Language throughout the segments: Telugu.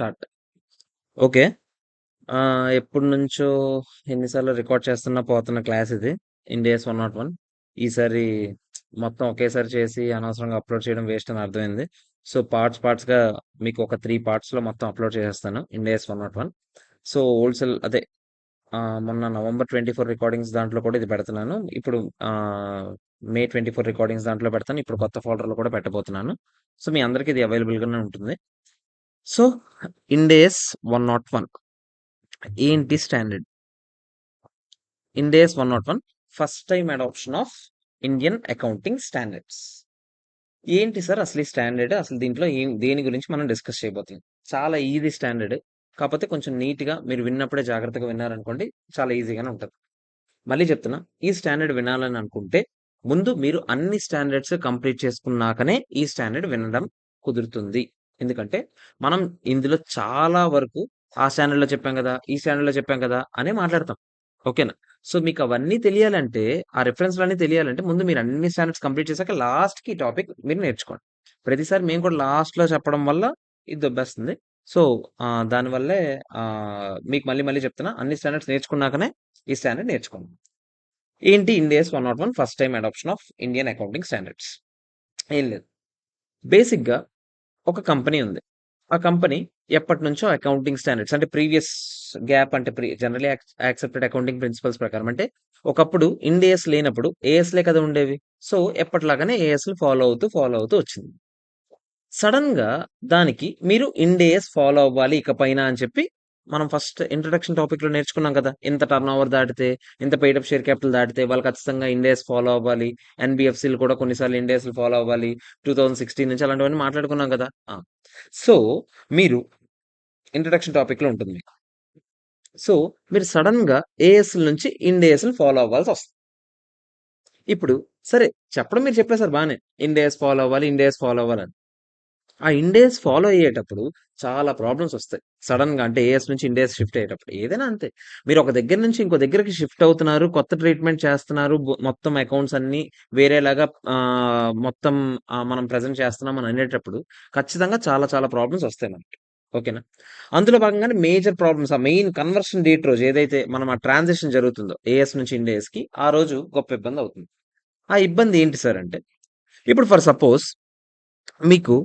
స్టార్ట్. ఓకే. ఎప్పటినుంచో ఎన్ని సార్లు రికార్డ్ చేస్తున్నా పోతున్న క్లాస్ ఇది. ఇండియాస్ 101. ఈసారి మొత్తం ఒకేసారి చేసి అనవసరంగా అప్లోడ్ చేయడం వేస్ట్ అని అర్థమైంది. సో, పార్ట్స్‌గా మీకు ఒక 3 పార్ట్స్‌లో మొత్తం అప్లోడ్ చేసేస్తాను. ఇండియాస్ 101. సో, హోల్‌సేల్ అదే మొన్న నవంబర్ 24 రికార్డింగ్స్ దాంట్లో కూడా ఇది పెడుతున్నాను. ఇప్పుడు మే 24 రికార్డింగ్స్ దాంట్లో పెడతాను. ఇప్పుడు కొత్త ఫోల్డర్‌లో కూడా పెట్టబోతున్నాను. సో, మీ అందరికి ఇది అవైలబుల్‌గానే ఉంటుంది. సో, ఇండేస్ 101 ఏంటి standard? Ind AS 101 first time adoption of Indian accounting standards. ఏంటి సార్ అసలు ఈ స్టాండర్డ్? అసలు దీంట్లో దేని గురించి మనం డిస్కస్ చేయబోతున్నాం? చాలా ఈజీ స్టాండర్డ్. కాకపోతే కొంచెం నీట్‌గా మీరు విన్నప్పుడే జాగ్రత్తగా విన్నారనుకోండి చాలా ఈజీగానే ఉంటది. మళ్ళీ చెప్తున్నా, ఈ స్టాండర్డ్ వినాలని అనుకుంటే ముందు మీరు అన్ని స్టాండర్డ్స్ కంప్లీట్ చేసుకున్నాకనే ఈ స్టాండర్డ్ వినడం కుదురుతుంది. ఎందుకంటే మనం ఇందులో చాలా వరకు ఆ స్టాండర్డ్‌లో చెప్పాం గదా! ఈ స్టాండర్డ్‌లో చెప్పాం గదా! అనే మాట్లాడతాం. ఓకేనా? సో, మీకవన్నీ తెలియాలంటే, ఆ రిఫరెన్స్‌లన్నీ తెలియాలంటే ముందు మీరు అన్ని స్టాండర్డ్స్ కంప్లీట్ చేశాక లాస్ట్‌కి ఈ టాపిక్ మీరు నేర్చుకోండి. ప్రతిసారి మేము కూడా లాస్ట్‌లో చెప్పడం వల్ల ఇది దొబ్బేస్తుంది. సో, దానివల్లే మీకు మళ్ళీ మళ్ళీ చెప్తున్నా అన్ని స్టాండర్డ్స్ నేర్చుకున్నాకనే ఈ స్టాండర్డ్ నేర్చుకోండి. ఏంటి Ind AS 101 first time adoption of Indian accounting standards? ఏం లేదు. బేసిక్‌గా ఒక కంపెనీ ఉంది. ఆ కంపెనీ ఎప్పటినుంచో అకౌంటింగ్ స్టాండర్డ్స్ అంటే ప్రీవియస్ గ్యాప్ అంటే జనరల్లీ యాక్సెప్టెడ్ అకౌంటింగ్ ప్రిన్సిపల్స్ ప్రకారం అంటే ఒకప్పుడు ఇండ్ ఏఎస్ లేనప్పుడు ఏఎస్‌లే కదా ఉండేవి. సో, ఎప్పటిలాగానే ఏఎస్‌లు ఫాలో అవుతూ వచ్చింది. సడెన్‌గా దానికి మీరు ఇండ్ ఏఎస్ ఫాలో అవ్వాలి ఇకపైన అని చెప్పి మనం ఫస్ట్ ఇంట్రడక్షన్ టాపిక్‌లో నేర్చుకున్నాం కదా! ఇంత టర్నోవర్ దాటితే, ఇంత పెయిడ్ అప్ షేర్ క్యాపిటల్ దాటితే వాళ్ళు ఖచ్చితంగా ఇండ్ ఏఎస్ ఫాలో అవ్వాలి. ఎన్‌బీఎఫ్‌సీలు కూడా కొన్ని సార్లు ఇండ్ ఏఎస్‌లు ఫాలో అవ్వాలి. 2016 నుంచి అలాంటివన్నీ మాట్లాడుకున్నాం కదా! సో, మీరు ఇంట్రడక్షన్ టాపిక్‌లో ఉంటుంది మీకు. సో, మీరు సడెన్‌గా ఏఎస్‌ల నుంచి ఇండ్ ఏఎస్‌లు ఫాలో అవ్వాల్సొస్తుంది. ఇప్పుడు సరే చెప్పడం మీరు చెప్పేసారు బానే. ఇండ్ ఏఎస్ ఫాలో అవ్వాలి, ఇండ్ ఏఎస్ ఫాలో అవ్వాలని. ఆ ఇండేస్ ఫాలో అయ్యేటప్పుడు చాలా ప్రాబ్లమ్స్ వస్తాయి. సడెన్‌గా అంటే ఏఎస్ నుంచి ఇండేస్ షిఫ్ట్ అయ్యేటప్పుడు. ఏదైనా అంతే. మీరు ఒక దగ్గర నుంచి ఇంకో దగ్గరికి షిఫ్ట్ అవుతున్నారు. కొత్త ట్రీట్‌మెంట్ చేస్తున్నారు. మొత్తం అకౌంట్స్ అన్నీ వేరేలాగా మొత్తం మనం ప్రెజెంట్ చేస్తున్నాం అని అనేటప్పుడు ఖచ్చితంగా చాలా చాలా ప్రాబ్లమ్స్ వస్తాయి మనకి. ఓకేనా? అందులో భాగంగానే మేజర్ ప్రాబ్లమ్స్ ఆ మెయిన్ కన్వర్షన్ డేట్ రోజు ఏదైతే మనం ఆ ట్రాన్సిషన్ జరుగుతుందో ఏఎస్ నుంచి ఇండేస్‌కి ఆ రోజు గొప్ప ఇబ్బంది అవుతుంది. ఆ ఇబ్బంది ఏంటి సార్ అంటే, ఇప్పుడు ఫర్ సపోజ్ మీకు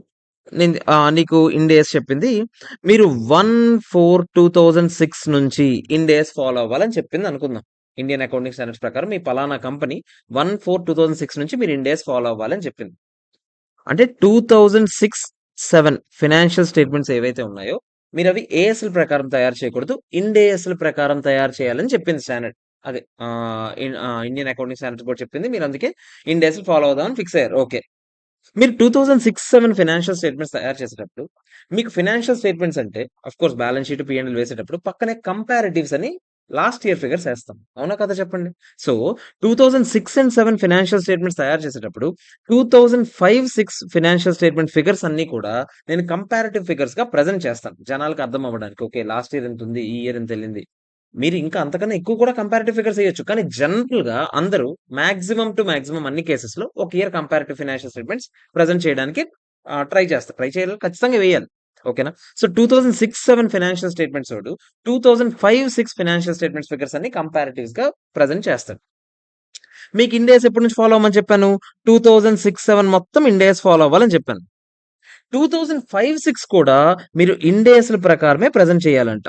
నీకు ఇండ్ ఏస్ చెప్పింది. మీరు 1/4/2006 నుంచి ఇండ్ ఏస్ ఫాలో అవ్వాలని చెప్పింది అనుకుందాం. ఇండియన్ అకౌంటింగ్ స్టాండర్డ్స్ ప్రకారం మీ పలానా కంపెనీ 1/4/2006 నుంచి మీరు ఇండ్ ఏస్ ఫాలో అవ్వాలని చెప్పింది. అంటే 2006, 7 ఫైనాన్షియల్ స్టేట్మెంట్స్ ఏవైతే ఉన్నాయో మీరవి ఏఎస్‌ల ప్రకారం తయారు చేయకూడదు. ఇండ్ ఏఎస్‌ల ప్రకారం తయారు చేయాలని చెప్పింది స్టాండర్డ్. అదే ఇండియన్ అకౌంటింగ్ స్టాండర్డ్స్ బోర్డ్ చెప్పింది. మీరందుకే ఇండ్ ఏస్‌లు ఫాలో అవుదామని ఫిక్స్ అయ్యారు. ఓకే. మీరు 2006, 7 ఫైనాన్షియల్ స్టేట్మెంట్స్ తయారు చేసేటప్పుడు, మీకు ఫైనాన్షియల్ స్టేట్మెంట్స్ అంటే ఆఫ్‌కోర్స్ బ్యాలెన్స్ షీట్, పీ&ఎల్ వేసేటప్పుడు పక్కనే కంపారిటివ్స్ అని లాస్ట్ ఇయర్ ఫిగర్స్ ఏస్తాం. అవునా కదా చెప్పండి? సో, 2006 అండ్ 7 ఫైనాన్షియల్ స్టేట్మెంట్స్ తయారు చేసేటప్పుడు 2005, 6 ఫైనాన్షియల్ స్టేట్మెంట్ ఫిగర్స్ అన్నీ కూడా నేను కంపారిటివ్ ఫిగర్స్‌గా ప్రెజెంట్ చేస్తాను. జనాలకి అర్థం అవ్వడానికి. ఓకే. లాస్ట్ ఇయర్ ఇంతుంది. ఈ ఇయర్ ఇంతెళ్ళింది. మీరు ఇంకా అంతకన్నా ఎక్కువ కూడా కంపారిటివ్ ఫిగర్స్ ఎయొచ్చు. కానీ జనరల్‌గా అందరూ మాక్సిమం టు మాక్సిమం అన్ని కేసెస్‌లో ఒక year comparative financial statements present చేయడానికి ట్రై చేస్తారు. ట్రై చేయాలి ఖచ్చితంగా వేయాలి. ఓకేనా? సో, 2006, 7 ఫైనాన్షియల్ స్టేట్మెంట్స్ ఓడు 2005, 6 ఫైనాన్షియల్ స్టేట్మెంట్స్ ఫిగర్స్ అన్ని కంపారిటివ్స్‌గా ప్రెజెంట్ చేస్తాడు. మీకు ఇండ్ ఏస్ ఎప్పటి నుంచి ఫాలో అవ్వమని చెప్పాను? 2006, 7 మొత్తం ఇండ్ ఏస్ ఫాలో అవ్వాలని చెప్పాను. 2005, 6 కూడా మీరు ఇండ్ ఏస్‌ల ప్రకారమే ప్రెజెంట్ చేయాలంట.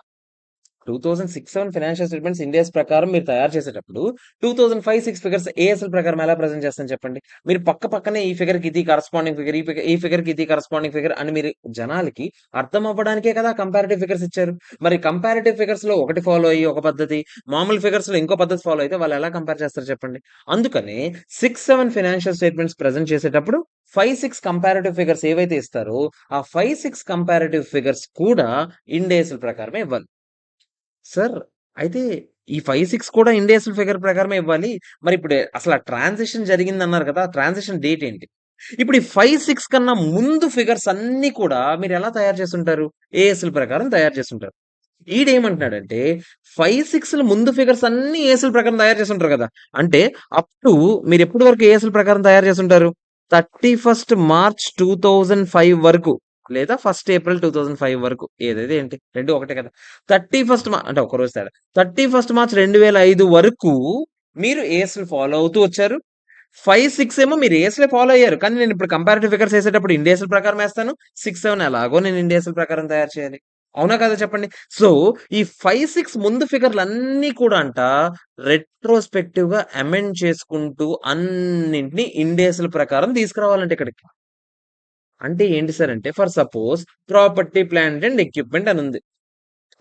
2006, 7 ఫైనాన్షియల్ స్టేట్మెంట్స్ ఇండియాస్ ప్రకారం మీరు తయారు చేసేటప్పుడు 2005, 6 ఫిగర్స్ ఏఎస్ఎల్ ప్రకారం ఎలా ప్రెజెంట్ చేస్తాను చెప్పండి. మీరు పక్కనే ఈ ఫిగర్‌కి ఇది కరస్పాండింగ్ ఫిగర్, ఈ ఫిగర్‌కి ఇది కరస్పాండింగ్ ఫిగర్ అని మీరు జనాలకి అర్థం అవ్వడానికే కదా కంపారిటివ్ ఫిగర్స్ ఇచ్చారు. మరి కంపారిటివ్ ఫిగర్స్‌లో ఒకటి ఫాలో అయ్యి ఒక పద్ధతి, మామూలు ఫిగర్స్‌లో ఇంకో పద్ధతి ఫాలో అయితే వాళ్ళు ఎలా కంపేర్ చేస్తారు చెప్పండి. అందుకనే 6, 7 ఫైనాన్షియల్ స్టేట్మెంట్స్ ప్రెజెంట్ చేసేటప్పుడు 5, 6 కంపారిటివ్ ఫిగర్స్ ఏవైతే ఇస్తారో ఆ 5, 6 కంపారిటివ్ ఫిగర్స్ కూడా ఇండేస్‌ల ప్రకారమే ఇవ్వాలి. సార్ అయితే ఈ 5, 6 కూడా ఇండేస్‌ల ఫిగర్ ప్రకారమే ఇవ్వాలి. మరిప్పుడు అసల ట్రాన్సిషన్ జరిగిందన్నారు కదా! ట్రాన్సిషన్ డేట్ ఏంటి? ఇప్పుడు ఈ 5, 6 కన్నా ముందు ఫిగర్స్ అన్నీ కూడా మీరెలా తయారు చేసుంటారు? ఏఎస్‌ల ప్రకారం తయారు చేసుంటారు. ఈడేమంటున్నాడంటే 5, 6ల ముందు ఫిగర్స్ అన్నీ ఏఎస్‌ల ప్రకారం తయారు చేసుంటారు కదా! అంటే అప్ టు మీరెప్పటి వరకు ఏఎస్‌ల ప్రకారం తయారు చేసుంటారు? 31 మార్చ్ 2005 వరకు. లేదా 1 ఏప్రిల్ 2005 వరకు ఏదైతే ఏంటి 2 ఒకటే కదా. 31 అంటే ఒక రోజు తేడా. 31 మార్చ్ 2005 వరకు మీరు ఏఎస్‌లు ఫాలో అవుతూ వచ్చారు. 5, 6 ఏమో మీరు ఏఎస్‌లే ఫాలో అయ్యారు. కానీ నేను ఇప్పుడు కంపారిటివ్ ఫిగర్స్ ఏసేటప్పుడు ఇండేస్‌ల ప్రకారం ఏస్తాను. 6, 7 ఎలాగో నేను ఇండేస్‌ల ప్రకారం తయారు చేయాలి. అవునా కాదా చెప్పండి? సో, ఈ 5, 6 ముందు ఫిగర్‌లన్నీ కూడా రెట్రోస్పెక్టివ్‌గా అమెండ్ చేసుకుంటూ అన్నింటిని ఇండేస్‌ల ప్రకారం తీసుకురావాలంట ఇక్కడికి. అంటే ఏంటి సార్ అంటే for suppose property, plant and equipment అని ఉంది.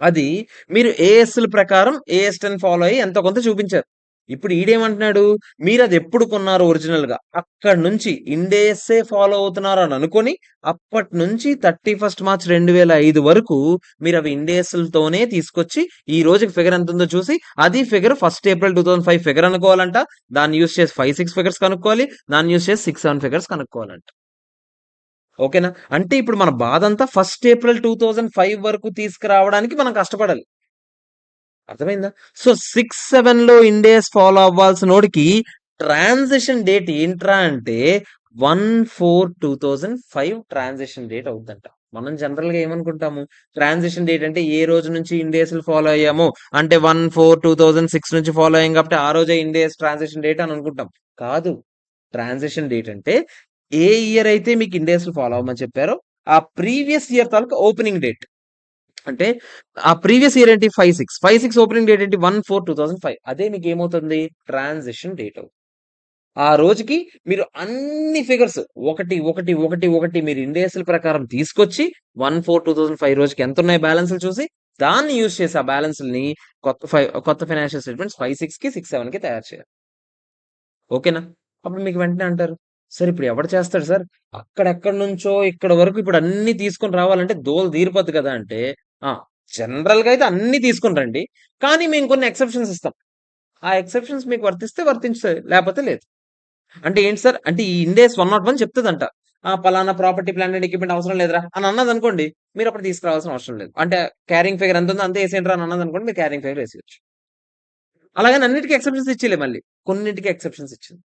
అది మీరు ఏఎస్‌ల ప్రకారం ఏఎస్-10 ఫాలో అయ్యి ఎంతో కొంత చూపించారు. ఇప్పుడు ఈడేమంటున్నాడు, మీరది ఎప్పుడు కొన్నారు ఒరిజినల్‌గా, అక్కడి నుంచి ఇండేసే ఫాలో అవుతున్నారు అని అనుకోని, అప్పటినుంచి 31 మార్చ్ 2005 వరకు మీరవి ఇండేస్‌లతోనే తీసుకొచ్చి, ఈ రోజుకి ఫిగర్ ఎంతుందో చూసి, అది ఫిగర్ 1 ఏప్రిల్ 2005 ఫిగర్ అనుకోవాలంట. దాన్ని యూజ్ చేసి 5, 6 ఫిగర్స్ కనుక్కోవాలి. దాన్ని యూజ్ చేసి 6, 7 ఫిగర్స్ కనుక్కోవాలంట. ఓకేనా? అంటే ఇప్పుడు మన బాధంతా 1 ఏప్రిల్ 2005 వరకు తీసుకురావడానికి మనం కష్టపడాలి. అర్థమైందా? సో, 6, 7లో ఇండేస్ ఫాలో అవ్వాల్సినోడికి ట్రాన్సిషన్ డేట్ ఏంట్రా అంటే 1/4/2005 ట్రాన్సిషన్ డేట్ అవుద్దంట. మనం జనరల్‌గా ఏమనుకుంటాము? ట్రాన్సిషన్ డేట్ అంటే ఏ రోజు నుంచి ఇండేస్‌లు ఫాలో అయ్యామో అంటే 1/4/2006 నుంచి ఫాలో అయ్యాం కాబట్టి ఆ రోజే ఇండేస్ ట్రాన్సిషన్ డేట్ అని అనుకుంటాం. కాదు. ట్రాన్సిషన్ డేట్ అంటే ఏ ఇయర్ అయితే మీకు ఇండేస్‌లు ఫాలో అవ్వమని చెప్పారో ఆ ప్రీవియస్ ఇయర్ తాలూకా ఓపెనింగ్ డేట్. అంటే ఆ ప్రీవియస్ ఇయర్ ఏంటి 5, 6. 5, 6 ఓపెనింగ్ డేట్ ఏంటి 1/4/2005. అదే మీకేమవుతుంది? ట్రాన్సిషన్ డేట్ అవుతుంది. ఆ రోజుకి మీరు అన్ని ఫిగర్స్ ఒకటి, ఒకటి, ఒకటి, ఒకటి మీరు ఇండేస్‌ల ప్రకారం తీసుకొచ్చి 1/4/2005 రోజుకి ఎంతున్నాయి బ్యాలెన్స్‌లు చూసి దాన్ని యూజ్ చేసి ఆ బ్యాలెన్స్‌లని కొత్త ఫైనాన్షియల్ స్టేట్మెంట్స్ 5, 6కి, 6, 7కి తయారు చేయాలి. ఓకేనా? అప్పుడు మీకు వెంటనే అంటారు, సార్ ఇప్పుడు ఎవడు చేస్తాడు సార్? అక్కడెక్కడి నుంచో ఇక్కడ వరకు ఇప్పుడు అన్నీ తీసుకొని రావాలంటే దోల తీరిపోద్ది కదా! అంటే, ఆ! జనరల్‌గా అయితే అన్నీ తీసుకొని రండి. కానీ మేము కొన్ని ఎక్సెప్షన్స్ ఇస్తాం. ఆ ఎక్సెప్షన్స్ మీకు వర్తిస్తే వర్తించుతాయి. లేపోతే లేదు. అంటే ఏంటి సార్? అంటే ఈ ఇండ్ ఏస్ 101 చెప్తదంట. పలానా ప్రాపర్టీ, ప్లాంట్ అండ్ ఎక్విప్‌మెంట్ అవసరం లేదురా అని అన్నదనుకోండి, మీరప్పుడు తీసుకురావాల్సిన అవసరం లేదు. అంటే క్యారింగ్ ఫిగర్ ఎంతుందో అంతే ఏసేయండిరా అని అన్నదనుకోండి, మీరు క్యారింగ్ ఫిగర్ ఏసేయొచ్చు. అలాగని అన్నిటికి ఎక్సెప్షన్స్ ఇచ్చేయలే మళ్ళీ. కొన్నింటికి ఎక్సెప్షన్స్ ఇచ్చింది.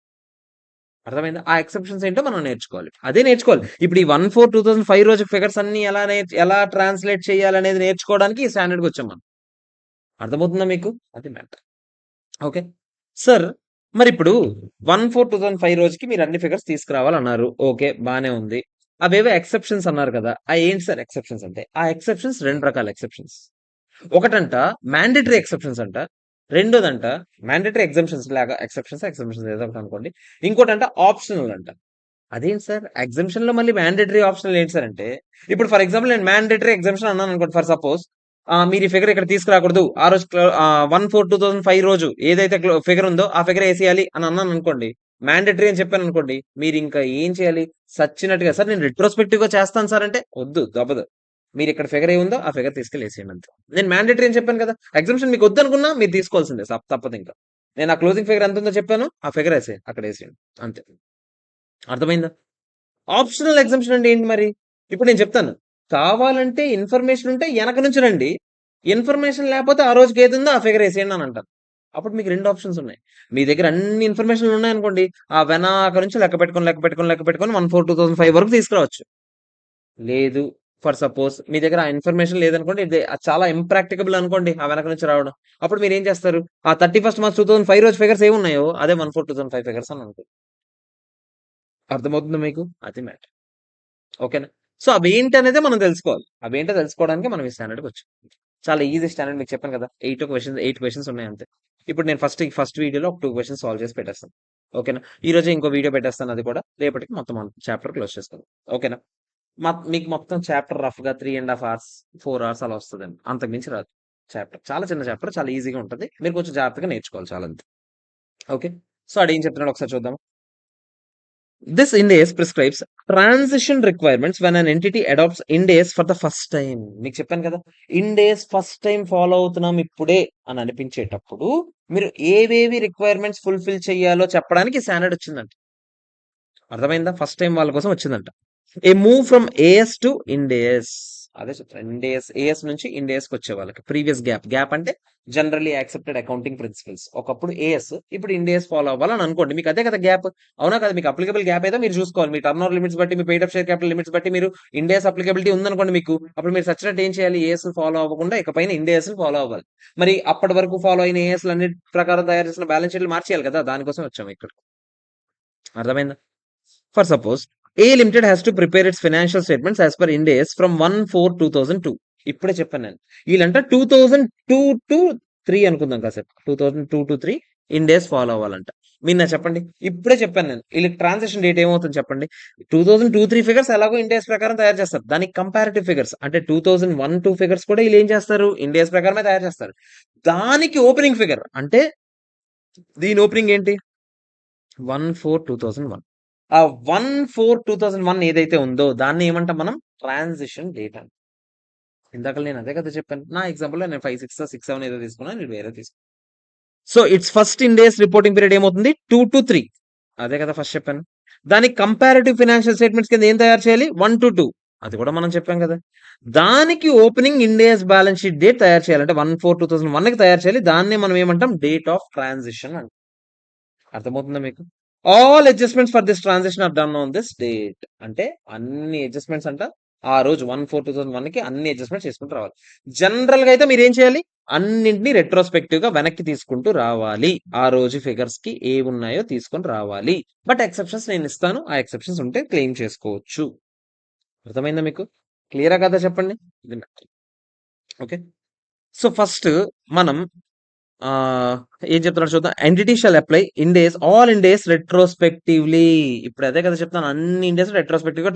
అర్థమైందా? ఆ ఎక్సెప్షన్స్ ఏంటో మనం నేర్చుకోవాలి. అదే నేర్చుకోవాలి. ఇప్పుడు ఈ 1/4/2005 రోజు ఫిగర్స్ అన్నీ ఎలా ట్రాన్స్‌లేట్ చేయాలనేది నేర్చుకోవడానికి ఈ స్టాండర్డ్‌కొచ్చాం మనం. అర్థమవుతుందా మీకు? అది మ్యాటర్. ఓకే. సార్ మరిప్పుడు 1/4/2005 రోజుకి మీరు అన్ని ఫిగర్స్ తీసుకురావాలన్నారు. ఓకే. బానే ఉంది. అవేవో ఎక్సెప్షన్స్ అన్నారు కదా! ఏంటి సార్ ఎక్సెప్షన్స్ అంటే? ఆ ఎక్సెప్షన్స్ 2 రకాల ఎక్సెప్షన్స్. ఒకటంట మ్యాండేటరీ ఎక్సెప్షన్స్ అంట. రెండోదంట మ్యాండేటరీ ఎగ్జంప్షన్స్ ఏదో ఒకటి అనుకోండి. ఇంకోటంట ఆప్షనల్ అంట. అదేంటి సార్? ఎగ్జంప్షన్‌లో మళ్ళీ మ్యాండేటరీ, ఆప్షనల్ ఏంటి సార్ అంటే, ఇప్పుడు ఫర్ ఎగ్జాంపుల్ నేను మ్యాండేటరీ ఎగ్జంప్షన్ అన్నాననుకోండి ఫర్ సపోజ్. మీరు ఈ ఫిగర్ ఇక్కడ తీసుకురాకూడదు. ఆ రోజు 1/4/2005 రోజు ఏదైతే ఫిగర్ ఉందో ఆ ఫిగర్ ఏసేయాలి అని అన్నాననుకోండి. మ్యాండేటరీ అని చెప్పాననుకోండి. మీరింకా ఏం చేయాలి? సచ్చినట్టుగా సార్ నేను రెట్రోస్పెక్టివ్‌గా చేస్తాను సార్ అంటే, వద్దు దబ్బదు. మీరిక్కడ ఫిగర్ ఏముందో ఆ ఫిగర్ తీసుకెళ్ళి ఏసేయండి అంతే. నేను మ్యాండేటరీ అని చెప్పాను కదా! ఎగ్జంప్షన్ మీకు వద్దనుకున్నా మీరు తీసుకోవాల్సిందే తప్పదింక. నేను ఆ క్లోజింగ్ ఫిగర్ ఎంతుందో చెప్పాను. ఆ ఫిగర్ అక్కడ ఏసేయండి. అంతే. అర్థమైందా? ఆప్షనల్ ఎగ్జంప్షన్ అంటే ఏంటి మరి? ఇప్పుడు నేను చెప్తాను. కావాలంటే ఇన్ఫర్మేషన్ ఉంటే ఎనక నుంచి రండి. ఇన్ఫర్మేషన్ లేపోతే ఆ రోజుకి ఏదుందో ఆ ఫిగర్ ఏసేయండి అని అంటాను. అప్పుడు మీకు 2 ఆప్షన్స్ ఉన్నాయి. మీ దగ్గర అన్ని ఇన్ఫర్మేషన్‌లు ఉన్నాయనుకోండి. ఆ వెనక నుంచి లెక్క పెట్టుకొని 1/4/2005 వరకు తీసుకురావచ్చు. లేదు ఫర్ సపోజ్ మీ దగ్గర ఆ ఇన్ఫర్మేషన్ లేదనుకోండి. అది చాలా ఇంప్రాక్టికబుల్ అనుకోండి ఆ వెనక నుంచి రావడం. అప్పుడు మీరేం చేస్తారు? ఆ 31 మార్చ్ 2005 రోజు ఫిగర్స్ ఏమున్నాయో అదే 1/4/2005 ఫిగర్స్ అని అనుకోండి. అర్థమవుతుందా మీకు? అది మ్యాటర్. ఓకేనా? సో, అవేంటనేదే మనం తెలుసుకోవాలి. అవేంటో తెలుసుకోవడానికే మనం ఈ స్టాండర్డ్‌కొచ్చాం. చాలా ఈజీ స్టాండర్డ్ మీకు చెప్పాను కదా! 8 క్వెషన్స్ ఉన్నాయి అంతే. ఇప్పుడు నేను ఫస్ట్ వీడియోలో ఒక 2 క్వెషన్స్ సాల్వ్ చేసి పెట్టేస్తాను. ఓకేనా? ఈరోజే ఇంకో వీడియో పెట్టేస్తాను అది కూడా. రేపటికి మొత్తం చాప్టర్ క్లోజ్ చేసుకుందాం. ఓకేనా? మీకు మొత్తం చాప్టర్ రఫ్‌గా 3 ½ అవర్స్, 4 అవర్స్ అలా వస్తదండి. అంతకు మించి రాదు చాప్టర్. చాలా చిన్న చాప్టర్. చాలా ఈజీగా ఉంటది. మీరు కొంచెం జాగ్రత్తగా నేర్చుకోవాలి చాలా అంతే. ఓకే. సో, ఆడేం చెప్తున్నాడో ఒకసారి చూద్దాం. This Ind AS prescribes transition requirements when an entity adopts Ind AS for the first time. మీకు చెప్పాను కదా! Ind AS first time follow అవుతున్నాం ఇప్పుడే అని అనిపించేటప్పుడు మీరు ఏవేవి రిక్వైర్మెంట్స్ ఫుల్‌ఫిల్ చేయాలో చెప్పడానికి స్టాండర్డ్ వచ్చిందంట. అర్థమైందా? ఫస్ట్ టైమ్ వాళ్ళ కోసం వచ్చిందంట. A move from AS to Ind AS. అదే చెప్తాను. ఏఎస్ నుంచి ఇండియాస్కి వచ్చే వాళ్ళకి ప్రీవియస్ గ్యాప్ అంటే జనరల్లీ యాక్సెప్టెడ్ అకౌంటింగ్ ప్రిన్సిపల్స్. ఒకప్పుడు ఏఎస్, ఇప్పుడు ఇండియాస్ ఫాలో అవ్వాలని అనుకోండి. మీకు అదే కదా గ్యాప్, అవునా కదా? మీకు అప్లికబుల్ గ్యాప్ అయితే మీరు చూసుకోవాలి. మీ టర్న్ ఓవర్ లిమిట్స్ బట్టి, మీ paid up share capital limits బట్టి మీరు ఇండియాస్ అప్లికబిలిటీ ఉందనుకోండి మీకు, అప్పుడు మీరు సచ్చినట్టు ఏం చేయాలి? ఏఎస్ ఫాలో అవ్వకుండా ఇకపైన ఇండియాస్ ఫాలో అవ్వాలి. మరి అప్పటి వరకు ఫాలో అయిన ఏఎస్ అన్నిటి ప్రకారం తయారు చేసిన బ్యాలెన్స్ షీట్లు మార్చేయాలి కదా, దానికోసం వచ్చాము ఇక్కడ. అర్థమైందా? For suppose, A Limited has to prepare its financial statements as per Ind AS from 1/4/2002. ఇప్పుడే చెప్పాను నేను. వీళ్ళంట 2002 to 3 అనుకుందాం కాసేపు. 2002 to 3 Ind AS ఫాలో అవ్వాలంట. మీరు నాకు చెప్పండి. ఇప్పుడే చెప్పాను నేను. వీళ్ళకి ట్రాన్సాక్షన్ డేట్ ఏమవుతుంది చెప్పండి. 2002-3 ఫిగర్స్ ఎలాగో Ind AS ప్రకారం తయారు చేస్తారు. దానికి కంపారిటివ్ ఫిగర్స్ అంటే 2001-2 ఫిగర్స్ కూడా వీళ్ళు ఏం చేస్తారు? Ind AS ప్రకారమే తయారు చేస్తారు. దానికి ఓపెనింగ్ ఫిగర్ అంటే దీని ఓపెనింగ్ ఏంటి? 1/4/2001. ఆ 1/4/2001 ఏదైతే ఉందో దాన్ని ఏమంటాం మనం? ట్రాన్సిషన్ డేట్ అని. ఇందాక నేను అదే కదా చెప్పాను. నా ఎగ్జాంపుల్ లో నేను 5, 6, 6, 7 ఏదో తీసుకున్నాను, నేను వేరే తీసుకున్నాను. So it's first in days reporting period ఏమవుతుంది? 2 to 3. అదే కదా ఫస్ట్ చెప్పాను. దానికి కంపారిటివ్ ఫైనాన్షియల్ స్టేట్మెంట్స్ కింద ఏం తయారు చేయాలి? 1 to 2. అది కూడా మనం చెప్పాం కదా. దానికి opening Ind AS balance sheet date తయారు చేయాలంటే 1/4/2001 కి తయారు చేయాలి. దాన్ని మనం ఏమంటాం? డేట్ ఆఫ్ ట్రాన్సిషన్ అంటాం. అర్థమవుతుందా మీకు? All adjustments for this transaction are done on this date. అంటే అన్ని అడ్జస్ట్మెంట్స్ అంట ఆ రోజు 1/4/2001 కి అన్ని అడ్జస్ట్మెంట్స్ చేసుకుంటూ రావాలి. జనరల్ గా అయితే మీరు ఏం చేయాలి? అన్నింటినీ రెట్రోస్పెక్టివ్ గా వెనక్కి తీసుకుంటూ రావాలి. ఆ రోజు ఫిగర్స్ కి ఏ ఉన్నాయో తీసుకొని రావాలి. బట్ ఎక్సెప్షన్స్ నేను ఇస్తాను. ఆ ఎక్సెప్షన్స్ ఉంటే క్లెయిమ్ చేసుకోవచ్చు. అర్థమైందా మీకు? క్లియరా కదా చెప్పండి. ఓకే. సో ఫస్ట్ మనం ఏం చెప్తున్నాడు చూద్దాం. Entity shall apply all Ind AS retrospectively. ఇప్పుడు అదే కదా చెప్తాను. అన్ని ఇండేస్ రెట్రోస్పెక్టివ్ గా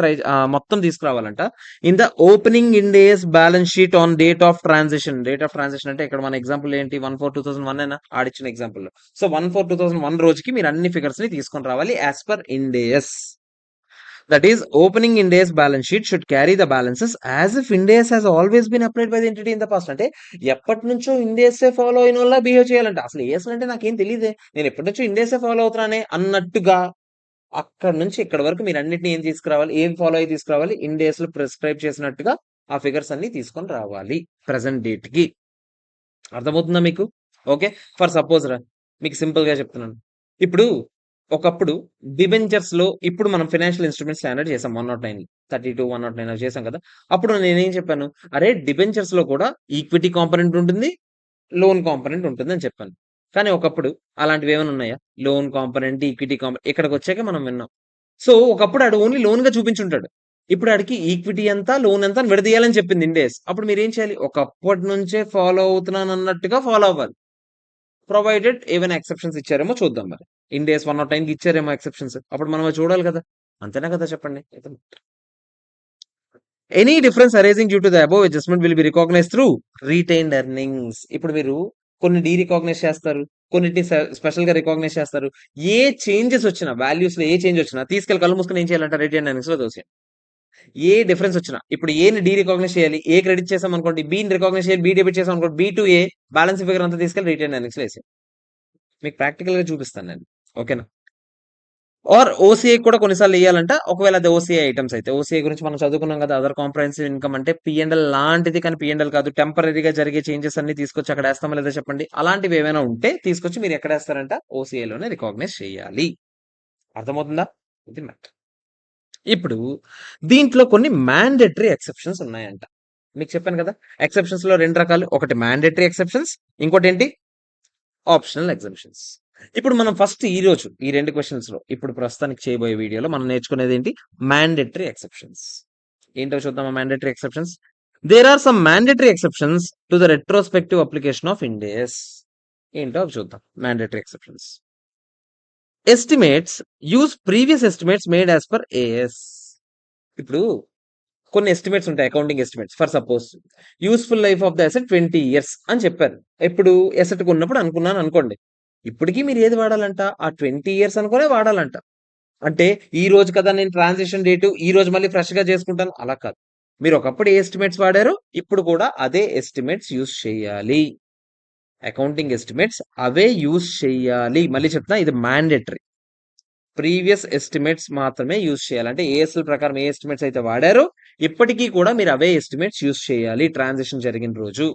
మొత్తం తీసుకురావాలంట. In the opening Ind AS balance sheet on date of transaction. Date of transaction అంటే ఇక్కడ మన ఎగ్జాంపుల్ ఏంటి? 1/4/2001 అయినా ఆడిచ్చిన ఎగ్జాంపుల్. సో 1/4/2001 రోజుకి మీరు అన్ని ఫిగర్స్ ని తీసుకొని రావాలి as per Ind AS. That is, opening Ind AS balance sheet should carry the balances as if Ind AS has always been applied by the entity in the past. అంటే ఎప్పటి నుంచో Ind AS ఫాలో అయిన వాళ్ళ బిహేవ్ చేయాలంట. అసలు ఏఎస్ అంటే నాకేం తెలియదే, నేను ఎప్పటి నుంచో Ind AS ఫాలో అవుతున్నానే అన్నట్టుగా అక్కడ నుంచి ఇక్కడ వరకు మీరు అన్నిటిని ఏం తీసుకురావాలి? ఏం ఫాలో అయ్యి తీసుకురావాలి? Ind AS లో ప్రిస్క్రైబ్ చేసినట్టుగా ఆ ఫిగర్స్ అన్ని తీసుకొని రావాలి ప్రెసెంట్ డేట్ కి. అర్థమవుతుందా మీకు? ఓకే. ఫర్ సపోజ్ రా, మీకు సింపుల్ గా చెప్తున్నాను. ఇప్పుడు ఒకప్పుడు డిబెంచర్స్ లో, ఇప్పుడు మనం ఫైనాన్షియల్ ఇన్స్ట్రుమెంట్స్ స్టాండర్డ్ చేసాం 109, 32, 109 చేసాం కదా. అప్పుడు నేనేం చెప్పాను? అరే డిబెంచర్స్ లో కూడా ఈక్విటీ కాంపొనెంట్ ఉంటుంది, లోన్ కాంపొనెంట్ ఉంటుంది అని చెప్పాను. కానీ ఒకప్పుడు అలాంటివి ఏమైనా ఉన్నాయా? లోన్ కాంపొనెంట్, ఈక్విటీ కాంపొనెంట్ ఇక్కడికి వచ్చాక మనం విన్నాం. సో ఒకప్పుడు ఆడు ఓన్లీ లోన్ గా చూపించుంటాడు. ఇప్పుడు ఆడికి ఈక్విటీ ఎంత, లోన్ ఎంత అని విడదీయాలని చెప్పింది ఇండేస్. అప్పుడు మీరు ఏం చేయాలి? ఒకప్పటి నుంచే ఫాలో అవుతున్నాను అన్నట్టుగా ఫాలో అవ్వాలి. ప్రొవైడెడ్ ఏమైనా ఎక్సెప్షన్స్ ఇచ్చారేమో చూద్దాం మరి. ఇండేస్ 109 కి ఇచ్చారేమో ఎక్సెప్షన్స్. అప్పుడు మనం అవి చూడాలి కదా. అంతేనా కదా చెప్పండి. Any difference arising due to the above adjustment will be recognise through retained earnings. ఇప్పుడు మీరు కొన్ని రికాగ్నైజ్ చేస్తారు, కొన్నిటిని స్పెషల్ గా రికాగ్నైజ్ చేస్తారు. ఏ చేంజెస్ వచ్చినా, వాల్యూస్ లో ఏ చేంజ్ వచ్చినా తీసుకెళ్లి కళ్ళు మూసుకొని ఏం చేయాలంటే రిటైన్డ్ ఎర్నింగ్స్ లో దోసేయండి. ఏ డిఫరెన్స్ వచ్చినా, ఇప్పుడు ఏని డి రికాగ్నైజ్ చేయాలి, ఏ క్రెడిట్ చేసాం అనుకోండి, బిని రికాగ్నైజ్ చేయాలి, బి డెబిట్ చేసాం అనుకోండి, B to A balance figure అంతా తీసుకెళ్లి రిటైన్ ఎర్నింగ్స్ లో వేసేయండి. మీకు ప్రాక్టికల్ గా చూపిస్తాను నేను. ఓకేనా? ఆర్ ఓసీఐ కూడా కొన్నిసార్లు వేయాలంట. ఒకవేళ అది ఓసీఐ ఐటమ్స్ అయితే, ఓసీఐ గురించి మనం చదువుకున్నాం కదా. అదర్ కాంప్రహెన్సివ్ ఇన్కమ్ అంటే పిఎంఎల్ లాంటిది, కానీ పిఎంఎల్ కాదు. టెంపరీగా జరిగే చేంజెస్ అన్ని తీసుకొచ్చి అక్కడ వేస్తామా లేదా చెప్పండి. అలాంటివి ఏమైనా ఉంటే తీసుకొచ్చి మీరు ఎక్కడ వేస్తారంట? ఓసీఐలోనే రికాగ్నైజ్ చేయాలి. అర్థమవుతుందా? ఇది మ్యాటర్. ఇప్పుడు దీంట్లో కొన్ని మ్యాండేటరీ ఎక్సెప్షన్స్ ఉన్నాయంట. మీకు చెప్పాను కదా, ఎక్సెప్షన్స్ లో 2 రకాలు. ఒకటి మ్యాండేటరీ ఎక్సెప్షన్స్, ఇంకోటి ఏంటి? Optional exemptions. ఇప్పుడు మనం ఫస్ట్ ఈ రోజు ఈ 2 క్వశ్చన్స్ లో, ఇప్పుడు ప్రస్తుతానికి చేయబోయే వీడియోలో మనం నేర్చుకునేది ఏంటి? Mandatory exceptions. ఏంటో చూద్దామా mandatory exceptions. There are some mandatory exceptions to the retrospective application of Ind AS. ఏంటో అవి చూద్దాం. Mandatory exceptions. Estimates use previous estimates made as per AS. ఇప్పుడు కొన్ని ఎస్టిమేట్స్ ఉంటాయి, accounting estimates. For suppose useful life of the asset 20 years అని చెప్పారు. ఎప్పుడు ఎసెట్ కొన్నప్పుడు అనుకున్నాను అనుకోండి. ఇప్పటికీ మీరు ఏది వాడాలంట? ఆ 20 years అనుకునే వాడాలంట. అంటే ఈ రోజు కదా నేను ట్రాన్సాక్షన్ డేటు, ఈ రోజు మళ్ళీ ఫ్రెష్ గా చేసుకుంటాను అలా కాదు. మీరు ఒకప్పుడు ఏ ఎస్టిమేట్స్ వాడారో ఇప్పుడు కూడా అదే ఎస్టిమేట్స్ యూజ్ చేయాలి. అకౌంటింగ్ ఎస్టిమేట్స్ అవే యూజ్ చేయాలి. మళ్ళీ చెప్తున్నా, ఇది మ్యాండేటరీ. ప్రీవియస్ ఎస్టిమేట్స్ మాత్రమే యూజ్ చేయాలి. అంటే ఏఎస్ఎల్ ప్రకారం ఏ ఎస్టిమేట్స్ అయితే వాడారో ఇప్పటికీ కూడా మీరు అవే ఎస్టిమేట్స్ యూజ్ చేయాలి ట్రాన్సాక్షన్ జరిగిన రోజు.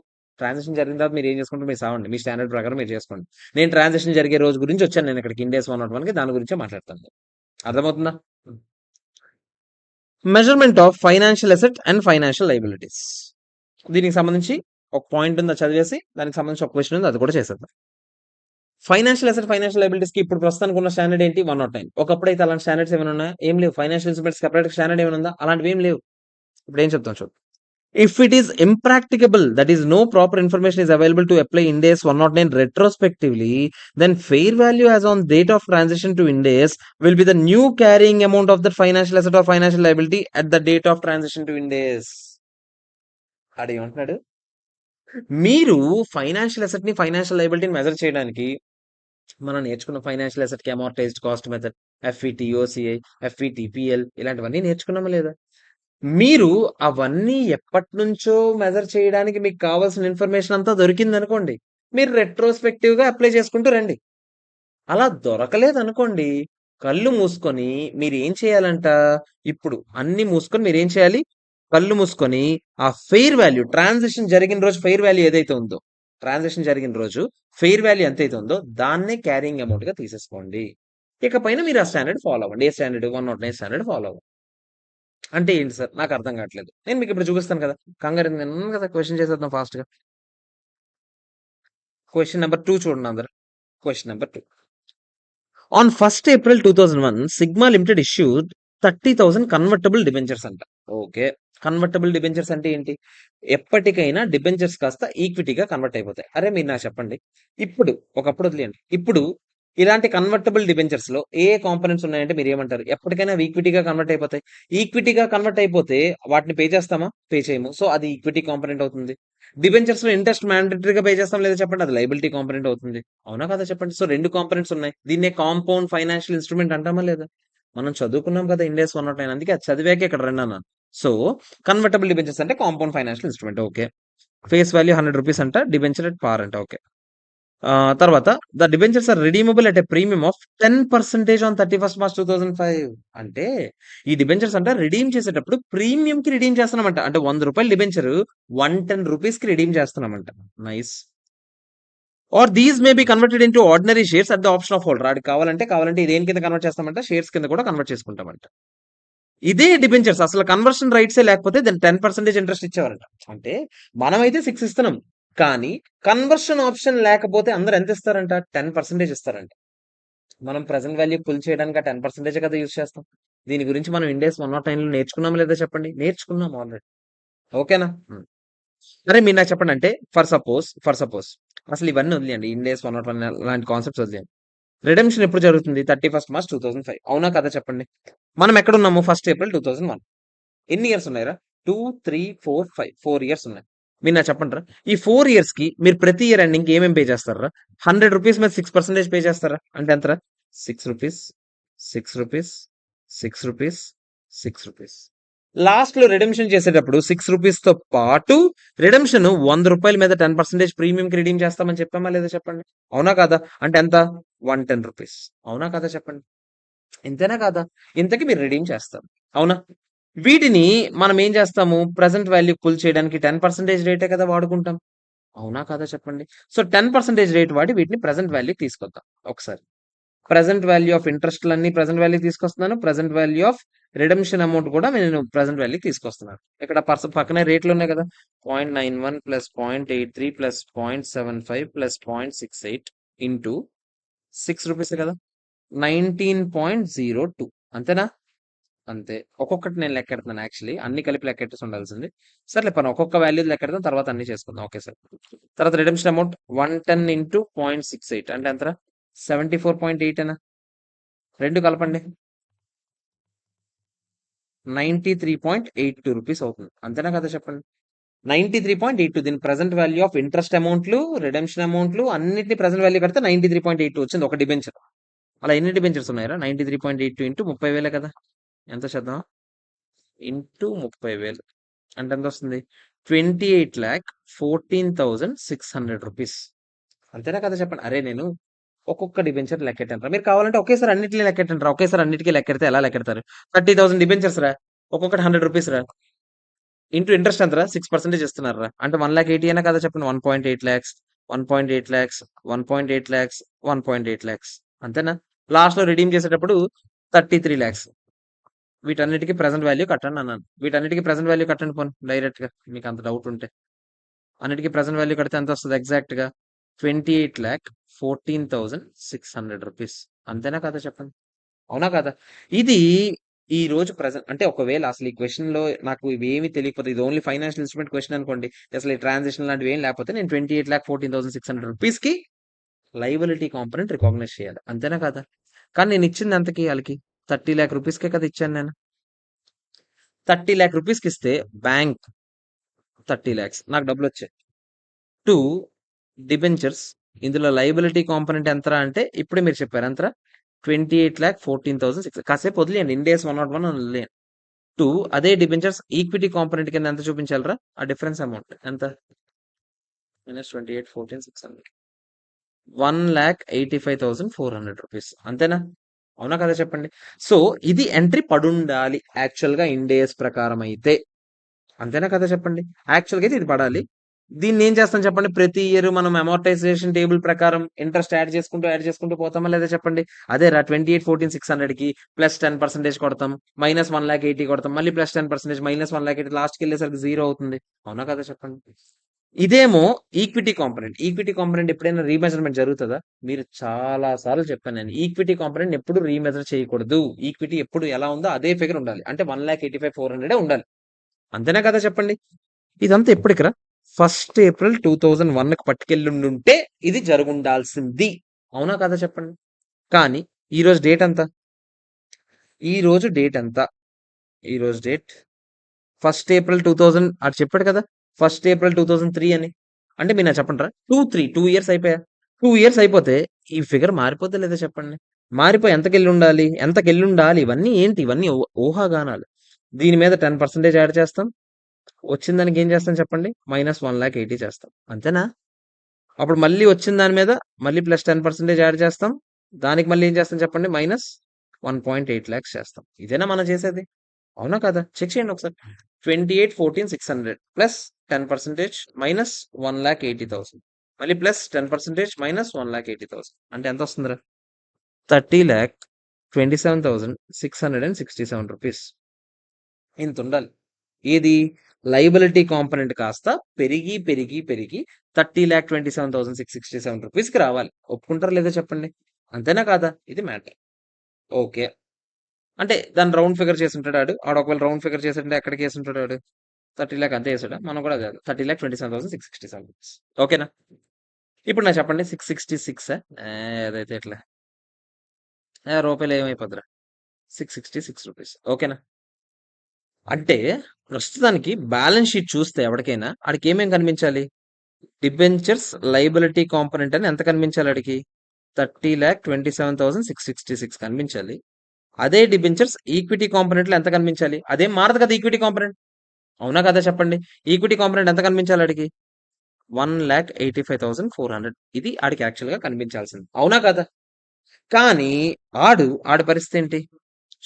ట్రాన్సాక్షన్ జరిగిన తర్వాత మీరు ఏం చేసుకుంటారు, మీరు సావండి, మీ స్టాండర్డ్ ప్రకారం మీరు చేసుకోండి. నేను ట్రాన్సాక్షన్ జరిగే రోజు గురించి వచ్చాను, నేను ఇక్కడికి ఇండేస్ 101కి దాని గురించే మాట్లాడతాను. అర్థమవుతుందా? Measurement of financial asset and financial liabilities. దీనికి సంబంధించి ఒక పాయింట్ ఉంది, అది చదివేసి దానికి సంబంధించి ఒక క్వశ్చన్ ఉంది, అది కూడా చేసేద్దాం. ఫైనాన్షియల్ అసెట్ ఫైనాన్షియల్ లైబిలిటీస్ కి ఇప్పుడు ప్రస్తుతానికి ఉన్న స్టాండర్డ్ ఏంటి? 109. ఒకప్పుడు అయితే అలాంటి స్టాండర్డ్స్ ఏమైనా ఉన్నాయా? ఏం లేవు. ఫైనాన్షియల్ ఇన్స్ట్రుమెంట్స్ సెపరేట్ స్టాండర్డ్ ఏమైనా ఉందా? అలాంటివి ఏం లేవు. ఇప్పుడు ఏం చెప్తాం చూడు. If it is impracticable, that is no proper information is available to apply Ind AS 109 retrospectively, then fair value as on date of transition to Ind AS will be the new carrying amount of the financial asset or financial liability at the date of transition to Ind AS. అదేమంటున్నాడు, మీరు ఫైనాన్షియల్ అసెట్ ని ఫైనాన్షియల్ లైబిలిటీని మెజర్ చేయడానికి మనం నేర్చుకున్న ఫైనాన్షియల్ అసెట్ కి అమోర్టైజ్డ్ కాస్ట్ మెథడ్, ఎఫ్ఈటి, ఓసిఐ, ఎఫ్ఈటి, పిఎల్ ఇలాంటివన్నీ నేర్చుకున్నామా లేదా? మీరు అవన్నీ ఎప్పటి నుంచో మెజర్ చేయడానికి మీకు కావాల్సిన ఇన్ఫర్మేషన్ అంతా దొరికింది అనుకోండి, మీరు రెట్రోస్పెక్టివ్ గా అప్లై చేసుకుంటూ రండి. అలా దొరకలేదు అనుకోండి, కళ్ళు మూసుకొని మీరు ఏం చేయాలంట, ఇప్పుడు అన్ని మూసుకొని మీరు ఏం చేయాలి, కళ్ళు మూసుకొని ఆ ఫెయిర్ వాల్యూ, ట్రాన్సాక్షన్ జరిగిన రోజు ఫెయిర్ వాల్యూ ఏదైతే ఉందో, ట్రాన్సాక్షన్ జరిగిన రోజు ఫెయిర్ వాల్యూ ఎంతైతే ఉందో దాన్నే క్యారింగ్ అమౌంట్ గా తీసేసుకోండి. ఇకపైన మీరు ఆ స్టాండర్డ్ ఫాలో అవ్వండి. ఏ స్టాండర్డ్? 109 స్టాండర్డ్ ఫాలో అవ్వండి. అంటే ఏంటి సార్, నాకు అర్థం కావట్లేదు. నేను మీకు ఇప్పుడు చూపిస్తాను కదా, కంగారు ఎందుకు? నేను ఉన్నాను కదా, క్వశ్చన్ చేసేద్దాం ఫాస్ట్ గా. క్వశ్చన్ నెంబర్ 2 చూడండి అందరు. Question number 2. On 1st April 2001, sigma limited issued 30,000 convertible debentures అంట. ఓకే, కన్వర్టబుల్ డిబెంచర్స్ అంటే ఏంటి? ఎప్పటికైనా డిబెంచర్స్ కాస్త ఈక్విటీగా కన్వర్ట్ అయిపోతాయి. అరే మీరు నాకు చెప్పండి, ఇప్పుడు ఒకప్పుడు వదిలేయండి, ఇప్పుడు ఇలాంటి కన్వర్టబుల్ డిబెంచర్స్ లో ఏ కాంపోనెంట్స్ ఉన్నాయంటే మీరు ఏమంటారు? ఎప్పటికైనా ఈక్విటీగా కన్వర్ట్ అయిపోతాయి. ఈక్విటీగా కన్వర్ట్ అయిపోతే వాటిని పే చేస్తామా? పే చేయము. సో అది ఈక్విటీ కాంపోనెంట్ అవుతుంది. డిబెంచర్స్ లో ఇంట్రెస్ట్ మ్యాండేటరీగా పే చేస్తాం లేదా చెప్పండి, అది లైబిలిటీ కాంపోనెంట్ అవుతుంది. అవునా కదా చెప్పండి? సో రెండు కాంపోనెంట్స్ ఉన్నాయి. దీన్నే కాంపౌండ్ ఫైనాన్షియల్ ఇన్స్ట్రుమెంట్ అంటామా లేదా? మనం చదువుకున్నాం కదా Ind AS 109, అందుకే అది చదివాకే ఇక్కడ రండి అన్నాను. సో కన్వర్టబుల్ డిబెంచర్స్ అంటే compound financial instrument. Okay, face value 100 rupees అంట, డిబెంచర్ అట్ పార్ అంట. ఓకే, తర్వాత the debentures are redeemable at a premium of 10% on 31st March 2005. అంటే ఈ డిబెంచర్స్ అంట రిడీమ్ చేసేటప్పుడు ప్రీమియం కి రిడీమ్ చేస్తున్నామంట. అంటే 100 రూపాయలు డిబెంచర్ 110 రూపీస్ కి రిడీమ్ చేస్తున్నామంట. Nice. Or these may be converted into ordinary shares at the option of holder. అది కావాలంటే ఇది దేని కింద కన్వర్ట్ చేస్తామంట? షేర్స్ కింద కూడా కన్వర్ట్ చేసుకుంటామంట. ఇదే డిబెంచర్స్ అసలు కన్వర్షన్ రైట్సే లేకపోతే దాని 10% ఇంట్రెస్ట్ ఇచ్చేవారంట. అంటే మనమైతే 6 ఇస్తున్నాం, కానీ కన్వర్షన్ ఆప్షన్ లేకపోతే అందరు ఎంత ఇస్తారంట? 10% ఇస్తారంట. మనం ప్రెసెంట్ వాల్యూ పుల్ చేయడానికి ఆ 10% కదా యూజ్ చేస్తాం. దీని గురించి మనం Ind AS 109 లో నేర్చుకున్నాం లేదా చెప్పండి? నేర్చుకున్నాం ఆల్రెడీ. ఓకేనా? సరే మీరు నాకు చెప్పండి, అంటే ఫర్ సపోజ్ అసలు ఇవన్నీ వదిలేయండి, Ind AS 101 లాంటి కాన్సెప్ట్స్ వదిలేయండి. రిడెంప్షన్ ఎప్పుడు జరుగుతుంది? 31st March 2005. అవునా కదా చెప్పండి? మనం ఎక్కడ ఉన్నాము? 1st April 2001. ఎన్ని ఇయర్స్ ఉన్నాయిరా? 2, 3, 4, 5 4 ఇయర్స్ ఉన్నాయి. మీరు నాకు చెప్పండిరా, ఈ 4 ఇయర్స్ కి మీరు ప్రతి ఇయర్ ఎండింగ్ ఏమేమి పే చేస్తారా? 100 రూపీస్ మీద 6% పే చేస్తారా? అంటే ఎంతరా? 6 rupees, 6 rupees, 6 rupees, 6 rupees. Last లో రిడెంప్షన్ చేసేటప్పుడు 6 రూపీస్ తో పాటు రిడెంప్షన్ 100 రూపాయల మీద 10% ప్రీమియం కి రిడీమ్ చేస్తామని చెప్పామా లేదా చెప్పండి? అవునా కాదా? అంటే ఎంత? 110 రూపీస్. అవునా కాదా చెప్పండి? ఇంతేనా కాదా? ఇంతకి మీరు రిడీమ్ చేస్తారు. అవునా? వీటిని మనం ఏం చేస్తాము? ప్రెజెంట్ వాల్యూ పుల్ చేయడానికి 10% రేటే కదా వాడుకుంటాం. అవునా కాదా చెప్పండి? సో 10% రేట్ వాడి వీటిని ప్రెజెంట్ వాల్యూ తీసుకొద్దాం ఒకసారి. ప్రెజెంట్ వాల్యూ ఆఫ్ ఇంట్రెస్ట్‌లన్నీ ప్రెజెంట్ వాల్యూ తీసుకొస్తున్నాను. Present value of redemption amount కూడా నేను ప్రెజెంట్ వాల్యూ తీసుకొస్తున్నాను. ఇక్కడ పక్కనే రేట్లున్నాయి కదా! 0.91 ప్లస్ 0.83 ప్లస్ 0.75 ప్లస్ 0.68 ఇంటూ 6 రూపీసే కదా! 19.02 అంతేనా? అంతే. ఒక్కొక్కటి నేను లెక్కెడుతున్నాను యాక్చువల్లీ. అన్ని కలిపి లెక్కెట్టేసి ఉండాల్సింది. సర్లే పోనీ ఒక్కొక్క వాల్యూ లెక్కెడదాం, తర్వాత అన్ని చేసుకుందాం. Okay sir. తర్వాత రిడెంప్షన్ అమౌంట్ 110 ఇంటూ 0.68 అంటే ఎంతరా? 74.8 ఏనా? 2 కలపండి. 93.82 రూపీస్ అవుతుంది. అంతేనా కదా చెప్పండి? 93.82 దీని ప్రెజెంట్ వాల్యూ ఆఫ్ ఇంట్రెస్ట్ అమౌంట్లు, రిడెంప్షన్ అమౌంట్లు అన్నిటిని ప్రెజెంట్ వాల్యూ కడితే 93.82 వచ్చింది ఒక డిబెంచర్. అలా ఎన్ని డిబెంచర్స్ ఉన్నాయరా? 93.82 ఇంటూ 30,000 కదా! ఎంత చేద్దాం? ఇంటూ 30,000 అంటే ఎంత వస్తుంది? 28,14,600 రూపీస్. అంతేనా కదా చెప్పండి? అరే నేను ఒక్కొక్క డిబెంచర్ లెక్కెట్టండి. మీరు కావాలంటే ఒకేసారి అన్నిటిని లెక్కెట్టండి. ఒకేసారి అన్నిటికీ లెక్కెడితే ఎలా లెక్కెడతారు? 30,000 డిబెంచర్స్ రా, ఒక్కొక్కటి ₹100 రా, ఇంటూ ఇంట్రెస్ట్ ఎంత రా, 6% ఇస్తున్నారు రా, అంటే 1,80,000 అయినా కదా చెప్పండి. 1.8 lakhs, 1.8 lakhs, 1.8 lakhs, 1.8 lakhs, అంతేనా? లాస్ట్ లో రిడీమ్ చేసేటప్పుడు 33 lakhs. వీటన్నిటికీ ప్రెసెంట్ వాల్యూ కట్టండి అన్నాను. వీటన్నిటికీ ప్రెసెంట్ వాల్యూ కట్టండి పోనీ డైరెక్ట్ గా, మీకు అంత డౌట్ ఉంటే. అన్నిటికీ ప్రెసెంట్ వాల్యూ కడితే ఎంత వస్తుంది ఎగ్జాక్ట్ గా? 28,14,600 రూపీస్. అంతేనా కదా చెప్పండి? అవునా కదా? ఇది ఈ రోజు ప్రెసెంట్ అంటే ఒకవేళ అసలు ఈ క్వెషన్ లో నాకు ఇవేమి తెలియకపోతే, ఇది ఓన్లీ ఫైనాన్షియల్ ఇన్స్ట్రుమెంట్ క్వెషన్ అనుకోండి, అసలు ఈ ట్రాన్సాక్షన్ లాంటివి ఏం లేకపోతే నేను 28,14,600 రూపీస్ కి లైబిలిటీ కాంపొనెంట్ రికాగ్నైజ్ చేయాలి. అంతేనా కదా? కానీ నేను ఇచ్చింది ఎంతకి వాళ్ళకి? 30 lakh రూపీస్కే కదా ఇచ్చాను నేను. 30 lakh రూపీస్కి ఇస్తే బ్యాంక్ 30 lakhs నాకు డబ్బులు వచ్చాయి. టూ డిబెంచర్స్, ఇందులో లైబిలిటీ కాంపొనెంట్ ఎంతరా అంటే ఇప్పుడే మీరు చెప్పారు ఎంతరా? 28,14,600. కాసేపు వదిలేయండి, ఇండేస్ 101 వదిలేయండి. టూ అదే డిబెంచర్స్ ఈక్విటీ కాంపొనెంట్ కింద ఎంత చూపించాలరా? ఆ డిఫరెన్స్ అమౌంట్ ఎంత? -28,14,600, 1,85,400 రూపీస్. అంతేనా? అవునా కదా చెప్పండి? సో ఇది ఎంట్రీ పడుండాలి యాక్చువల్ గా ఇండేస్ ప్రకారం అయితే. అంతేనా కదా చెప్పండి? యాక్చువల్గా అయితే ఇది పడాలి. దీన్ని ఏం చేస్తాం చెప్పండి? ప్రతి ఇయర్ మనం అమోర్టైజేషన్ టేబుల్ ప్రకారం ఇంట్రెస్ట్ యాడ్ చేసుకుంటూ పోతామా లేదా చెప్పండి? అదే రా, 28,14,600 కి +10% కొడతాం, -1,80,000 కొడతాం, మళ్ళీ +10%, -1,80,000, లాస్ట్కి వెళ్ళేసరికి 0 అవుతుంది. అవునా కదా చెప్పండి? ఇదేమో ఈక్విటీ కాంపొనెంట్. ఈక్విటీ కాంపొనెంట్ ఎప్పుడైనా రీమెజర్మెంట్ జరుగుతుందా? మీరు చాలా సార్లు చెప్పాను నేను, ఈక్విటీ కాంపొనెంట్ ఎప్పుడు రీమెజర్ చేయకూడదు. ఈక్విటీ ఎప్పుడు ఎలా ఉందో అదే ఫిగర్ ఉండాలి, అంటే 1,85,400 ఉండాలి. అంతేనా కదా చెప్పండి? ఇదంతా ఎప్పటికిరా? 1st April 2001కి పట్టుకెళ్ళుండుంటే ఇది జరుగుండాల్సింది. అవునా కదా చెప్పండి? కానీ ఈ రోజు డేట్ ఎంత? ఈ రోజు డేట్ ఎంత? ఈ రోజు డేట్ 1st April 2000 అటు చెప్పాడు కదా, 1st April 2003 అని. అంటే మీరు నాకు చెప్పండి రా, 2 ఇయర్స్ అయిపోయా. 2 ఇయర్స్ అయిపోతే ఈ ఫిగర్ మారిపోద్దా లేదా చెప్పండి? మారిపోయి ఎంతకెళ్ళుండాలి? ఇవన్నీ ఏంటి? ఇవన్నీ ఊహాగానాలు. దీని మీద 10% యాడ్ చేస్తాం, వచ్చిన దానికి ఏం చేస్తాం చెప్పండి? -1,80,000 చేస్తాం. అంతేనా? అప్పుడు మళ్ళీ వచ్చిన దాని మీద మళ్ళీ +10% యాడ్ చేస్తాం, దానికి మళ్ళీ ఏం చేస్తాం చెప్పండి? -1.8 lakhs చేస్తాం. ఇదేనా మనం చేసేది? అవునా కదా? చెక్ చేయండి ఒకసారి. 28,14,600 +10% -1,80,000, మళ్ళీ +10% -1,80,000, అంటే ఎంత వస్తుందిరా? 30,27,667 రూపీస్. ఇంత ఉండాలి. ఏది? లైబిలిటీ కాంపొనెంట్ కాస్త పెరిగి పెరిగి పెరిగి 30,27,667 రూపీస్కి రావాలి. ఒప్పుకుంటారా లేదా చెప్పండి? అంతేనా కాదా? ఇది మ్యాటర్. ఓకే. అంటే దాన్ని రౌండ్ ఫిగర్ చేసి ఉంటాడు ఆడు. ఒకవేళ రౌండ్ ఫిగర్ చేసింటే ఎక్కడికి వేసి ఉంటాడు ఆడు? 30 lakh అంతే వేసాడా? మనం కూడా కాదు, 30,27,667 రూపీస్. ఓకేనా? ఇప్పుడు నాకు చెప్పండి, 666 ఏదైతే ఎట్లా రూపాయలు ఏమైపోద్దిరా? 666 రూపీస్. ఓకేనా? అంటే ప్రస్తుతానికి బ్యాలెన్స్ షీట్ చూస్తే ఎవరికైనా ఆడికి ఏమేం కనిపించాలి? డిబెంచర్స్ లైబిలిటీ కాంపొనెంట్ అని ఎంత కనిపించాలి ఆడికి? 30,27,666 కనిపించాలి. అదే డిబెంచర్స్ ఈక్విటీ కాంపొనెంట్ లో ఎంత కనిపించాలి? అదేం మారదు కదా ఈక్విటీ కాంపొనెంట్. అవునా కదా చెప్పండి? ఈక్విటీ కాంపొనెంట్ ఎంత కనిపించాలి ఆడికి? 1,85,400. ఇది ఆడికి యాక్చువల్ గా కనిపించాల్సింది. అవునా కదా? కానీ ఆడి పరిస్థితి ఏంటి?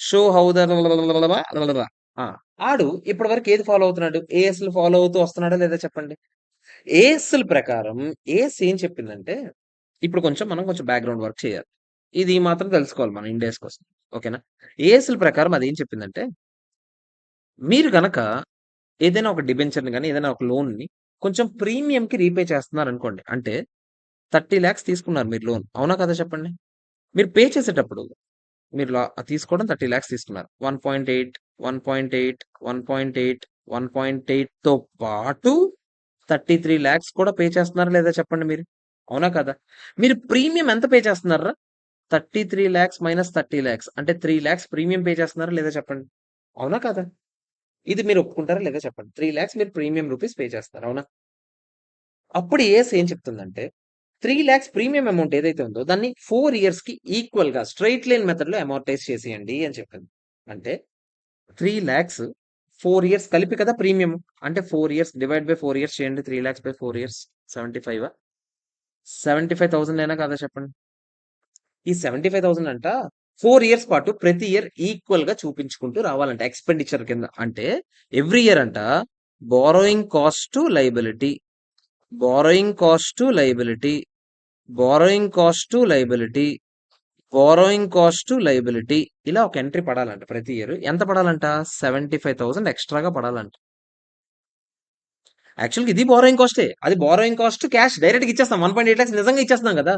షో హౌ ద ఆడు ఇప్పటి వరకు ఏది ఫాలో అవుతున్నాడు? ఏఎస్లు ఫాలో అవుతూ వస్తున్నాడా లేదా చెప్పండి? ఏఎస్ఎల్ ప్రకారం ఏఎస్ ఏం చెప్పిందంటే, ఇప్పుడు మనం కొంచెం బ్యాక్‌గ్రౌండ్ వర్క్ చేయాలి. ఇది మాత్రం తెలుసుకోవాలి మనం ఇండేస్ కోసం. ఓకేనా? ఏఎస్ఎల్ ప్రకారం అదేం చెప్పిందంటే, మీరు గనక ఏదైనా ఒక డిబెంచర్‌ని గాని, ఏదైనా ఒక లోన్‌ని కొంచెం ప్రీమియంకి రీపే చేస్తున్నారనుకోండి. అంటే 30 లాక్స్ తీసుకున్నారు మీరు లోన్. అవునా కదా చెప్పండి? మీరు పే చేసేటప్పుడు మీరు తీసుకోవడం 30 లాక్స్ తీసుకున్నారు. 1.8, 1.8, 1.8, 1.8తో పాటు 33 లాక్స్ కూడా పే చేస్తున్నారా లేదా చెప్పండి మీరు? అవునా కదా? మీరు ప్రీమియం ఎంత పే చేస్తున్నార్రా? 33 లాక్స్ మైనస్ 30 లాక్స్ అంటే 3 లాక్స్ ప్రీమియం పే చేస్తున్నారా లేదా చెప్పండి? అవునా కదా? ఇది మీరు ఒప్పుకుంటారా లేదా చెప్పండి? 3 లాక్స్ మీరు ప్రీమియం రూపీస్ పే చేస్తున్నారు. అవునా? అప్పుడు ఏఎస్ ఏం చెప్తుందంటే, 3 లాక్స్ ప్రీమియం అమౌంట్ ఏదైతే ఉందో దాన్ని 4 ఇయర్స్‌కి ఈక్వల్‌గా స్ట్రెయిట్ లైన్ మెథడ్‌లో అమోర్టైజ్ చేసేయండి అని చెప్పింది. అంటే 3 లాక్స్ 4 ఇయర్స్ కలిపి కదా ప్రీమియం. అంటే 4 ఇయర్స్ డివైడ్ బై 4 ఇయర్స్ చేయండి. 3 లాక్స్ బై 4 ఇయర్స్ 75 75,000 అయినా కదా చెప్పండి? ఈ 75,000 అంట 4 ఇయర్స్ పాటు ప్రతి ఇయర్ ఈక్వల్ గా చూపించుకుంటూ రావాలంట ఎక్స్పెండిచర్ కింద. అంటే ఎవ్రీ ఇయర్ అంట borrowing cost to liability, borrowing cost to liability, borrowing cost to liability, borrowing cost to liability, ఇలా ఒక ఎంట్రీ పడాలంట ప్రతి ఇయర్. ఎంత పడాలంట? 75,000 ఎక్స్ట్రాగా పడాలంట. యాక్చువల్గా ఇది బారోయింగ్ కాస్టే. అది బారోయింగ్ కాస్ట్ క్యాష్ డైరెక్ట్ ఇచ్చేస్తాం. 1.8 lakhs నిజంగా ఇచ్చేస్తున్నాం కదా.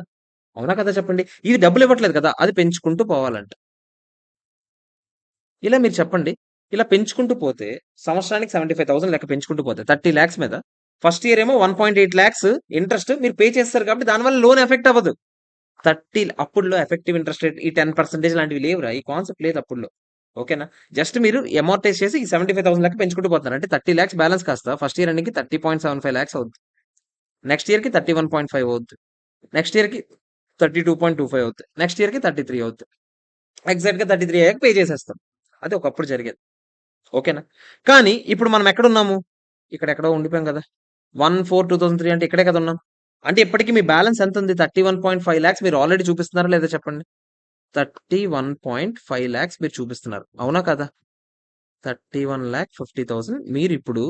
అవునా కదా చెప్పండి. ఇది డబ్బులు ఇవ్వట్లేదు కదా, అది పెంచుకుంటూ పోవాలంట. ఇలా మీరు చెప్పండి. ఇలా పెంచుకుంటూ పోతే సంవత్సరానికి 75,000 లెక్క పెంచుకుంటూ పోతే 30 lakhs మీద ఫస్ట్ ఇయర్ ఏమో 1.8 lakhs ఇంట్రెస్ట్ మీరు పే చేస్తారు కాబట్టి దానివల్ల లోన్ ఎఫెక్ట్ అవ్వదు. 30 అప్పుడులో ఎఫెక్టివ్ ఇంట్రెస్ట్ రేట్ ఈ 10% లాంటివి లేవురా. ఈ కాన్సెప్ట్ లేదు అప్పుడులో. ఓకేనా? జస్ట్ మీరు అమౌంటైజ్ చేసి ఈ 75,000 లెక్క పెంచుకుంటూ పోతున్నారు. అంటే 30 lakhs బ్యాలెన్స్ కాస్త ఫస్ట్ ఇయర్ ఎండింగ్‌కి 30.75 lakhs అవుద్ది. నెక్స్ట్ ఇయర్‌కి 31.5 అవుద్ది. నెక్స్ట్ ఇయర్‌కి 32.25 అవుద్ది. నెక్స్ట్ ఇయర్‌కి 33 అవుద్ది. ఎగ్జాక్ట్‌గా 33 అయ్యాక పే చేసేస్తాం. అది ఒకప్పుడు జరిగేది. ఓకేనా? కానీ ఇప్పుడు మనం ఎక్కడున్నాము? ఇక్కడెక్కడో ఉండిపోయాం కదా! 1/4/2003 అంటే ఇక్కడే కదా ఉన్నాం. అంటే ఇప్పటికి మీ బ్యాలెన్స్ ఎంతుంది? 31.5 లాక్స్ మీరు ఆల్రెడీ చూపిస్తున్నారా లేదా చెప్పండి? 31.5 లాక్స్ మీరు చూపిస్తున్నారు. అవునా కదా? 31,50,000 మీరిప్పుడు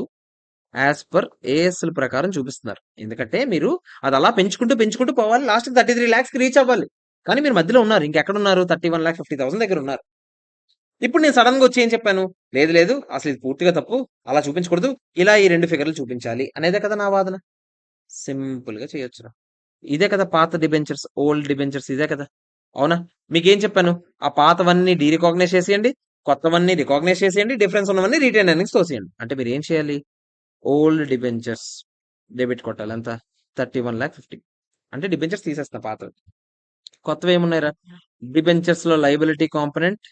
యాజ్ పర్ ఏఎస్ఎల్ ప్రకారం చూపిస్తున్నారు. ఎందుకంటే మీరు అది అలా పెంచుకుంటూ పెంచుకుంటూ పోవాలి. లాస్ట్‌కి 33 లాక్స్‌కి రీచ్ అవ్వాలి. కానీ మీరు మధ్యలో ఉన్నారు. ఇంకెక్కడున్నారు? 31,50,000 దగ్గర ఉన్నారు. ఇప్పుడు నేను సడెన్‌గా వచ్చి ఏం చెప్పాను? లేదు లేదు అసలు ఇది పూర్తిగా తప్పు. అలా చూపించకూడదు. ఇలా ఈ 2 ఫిగర్‌లు చూపించాలి అనేదే కదా నా వాదన. సింపుల్‌గా చేయొచ్చురా. ఇదే కదా పాత డిబెంచర్స్, ఓల్డ్ డిబెంచర్స్ ఇదే కదా! అవునా? మీకేం చెప్పాను? ఆ పాతవన్నీ రికాగ్నైజ్ చేసేయండి. కొత్తవన్నీ రికాగ్నైజ్ చేసేయండి. డిఫరెన్స్ ఉన్నవన్నీ రిటైన్డ్ ఎర్నింగ్స్ తోసేయండి. అంటే మీరేం చేయాలి? ఓల్డ్ డిబెంచర్స్ డెబిట్ కొట్టాలి. ఎంత? 31,50,000 అంటే డిబెంచర్స్ తీసేస్తా పాతవి. కొత్తవి ఏమున్నాయిరా? డిబెంచర్స్‌లో లయబిలిటీ కాంపోనెంట్,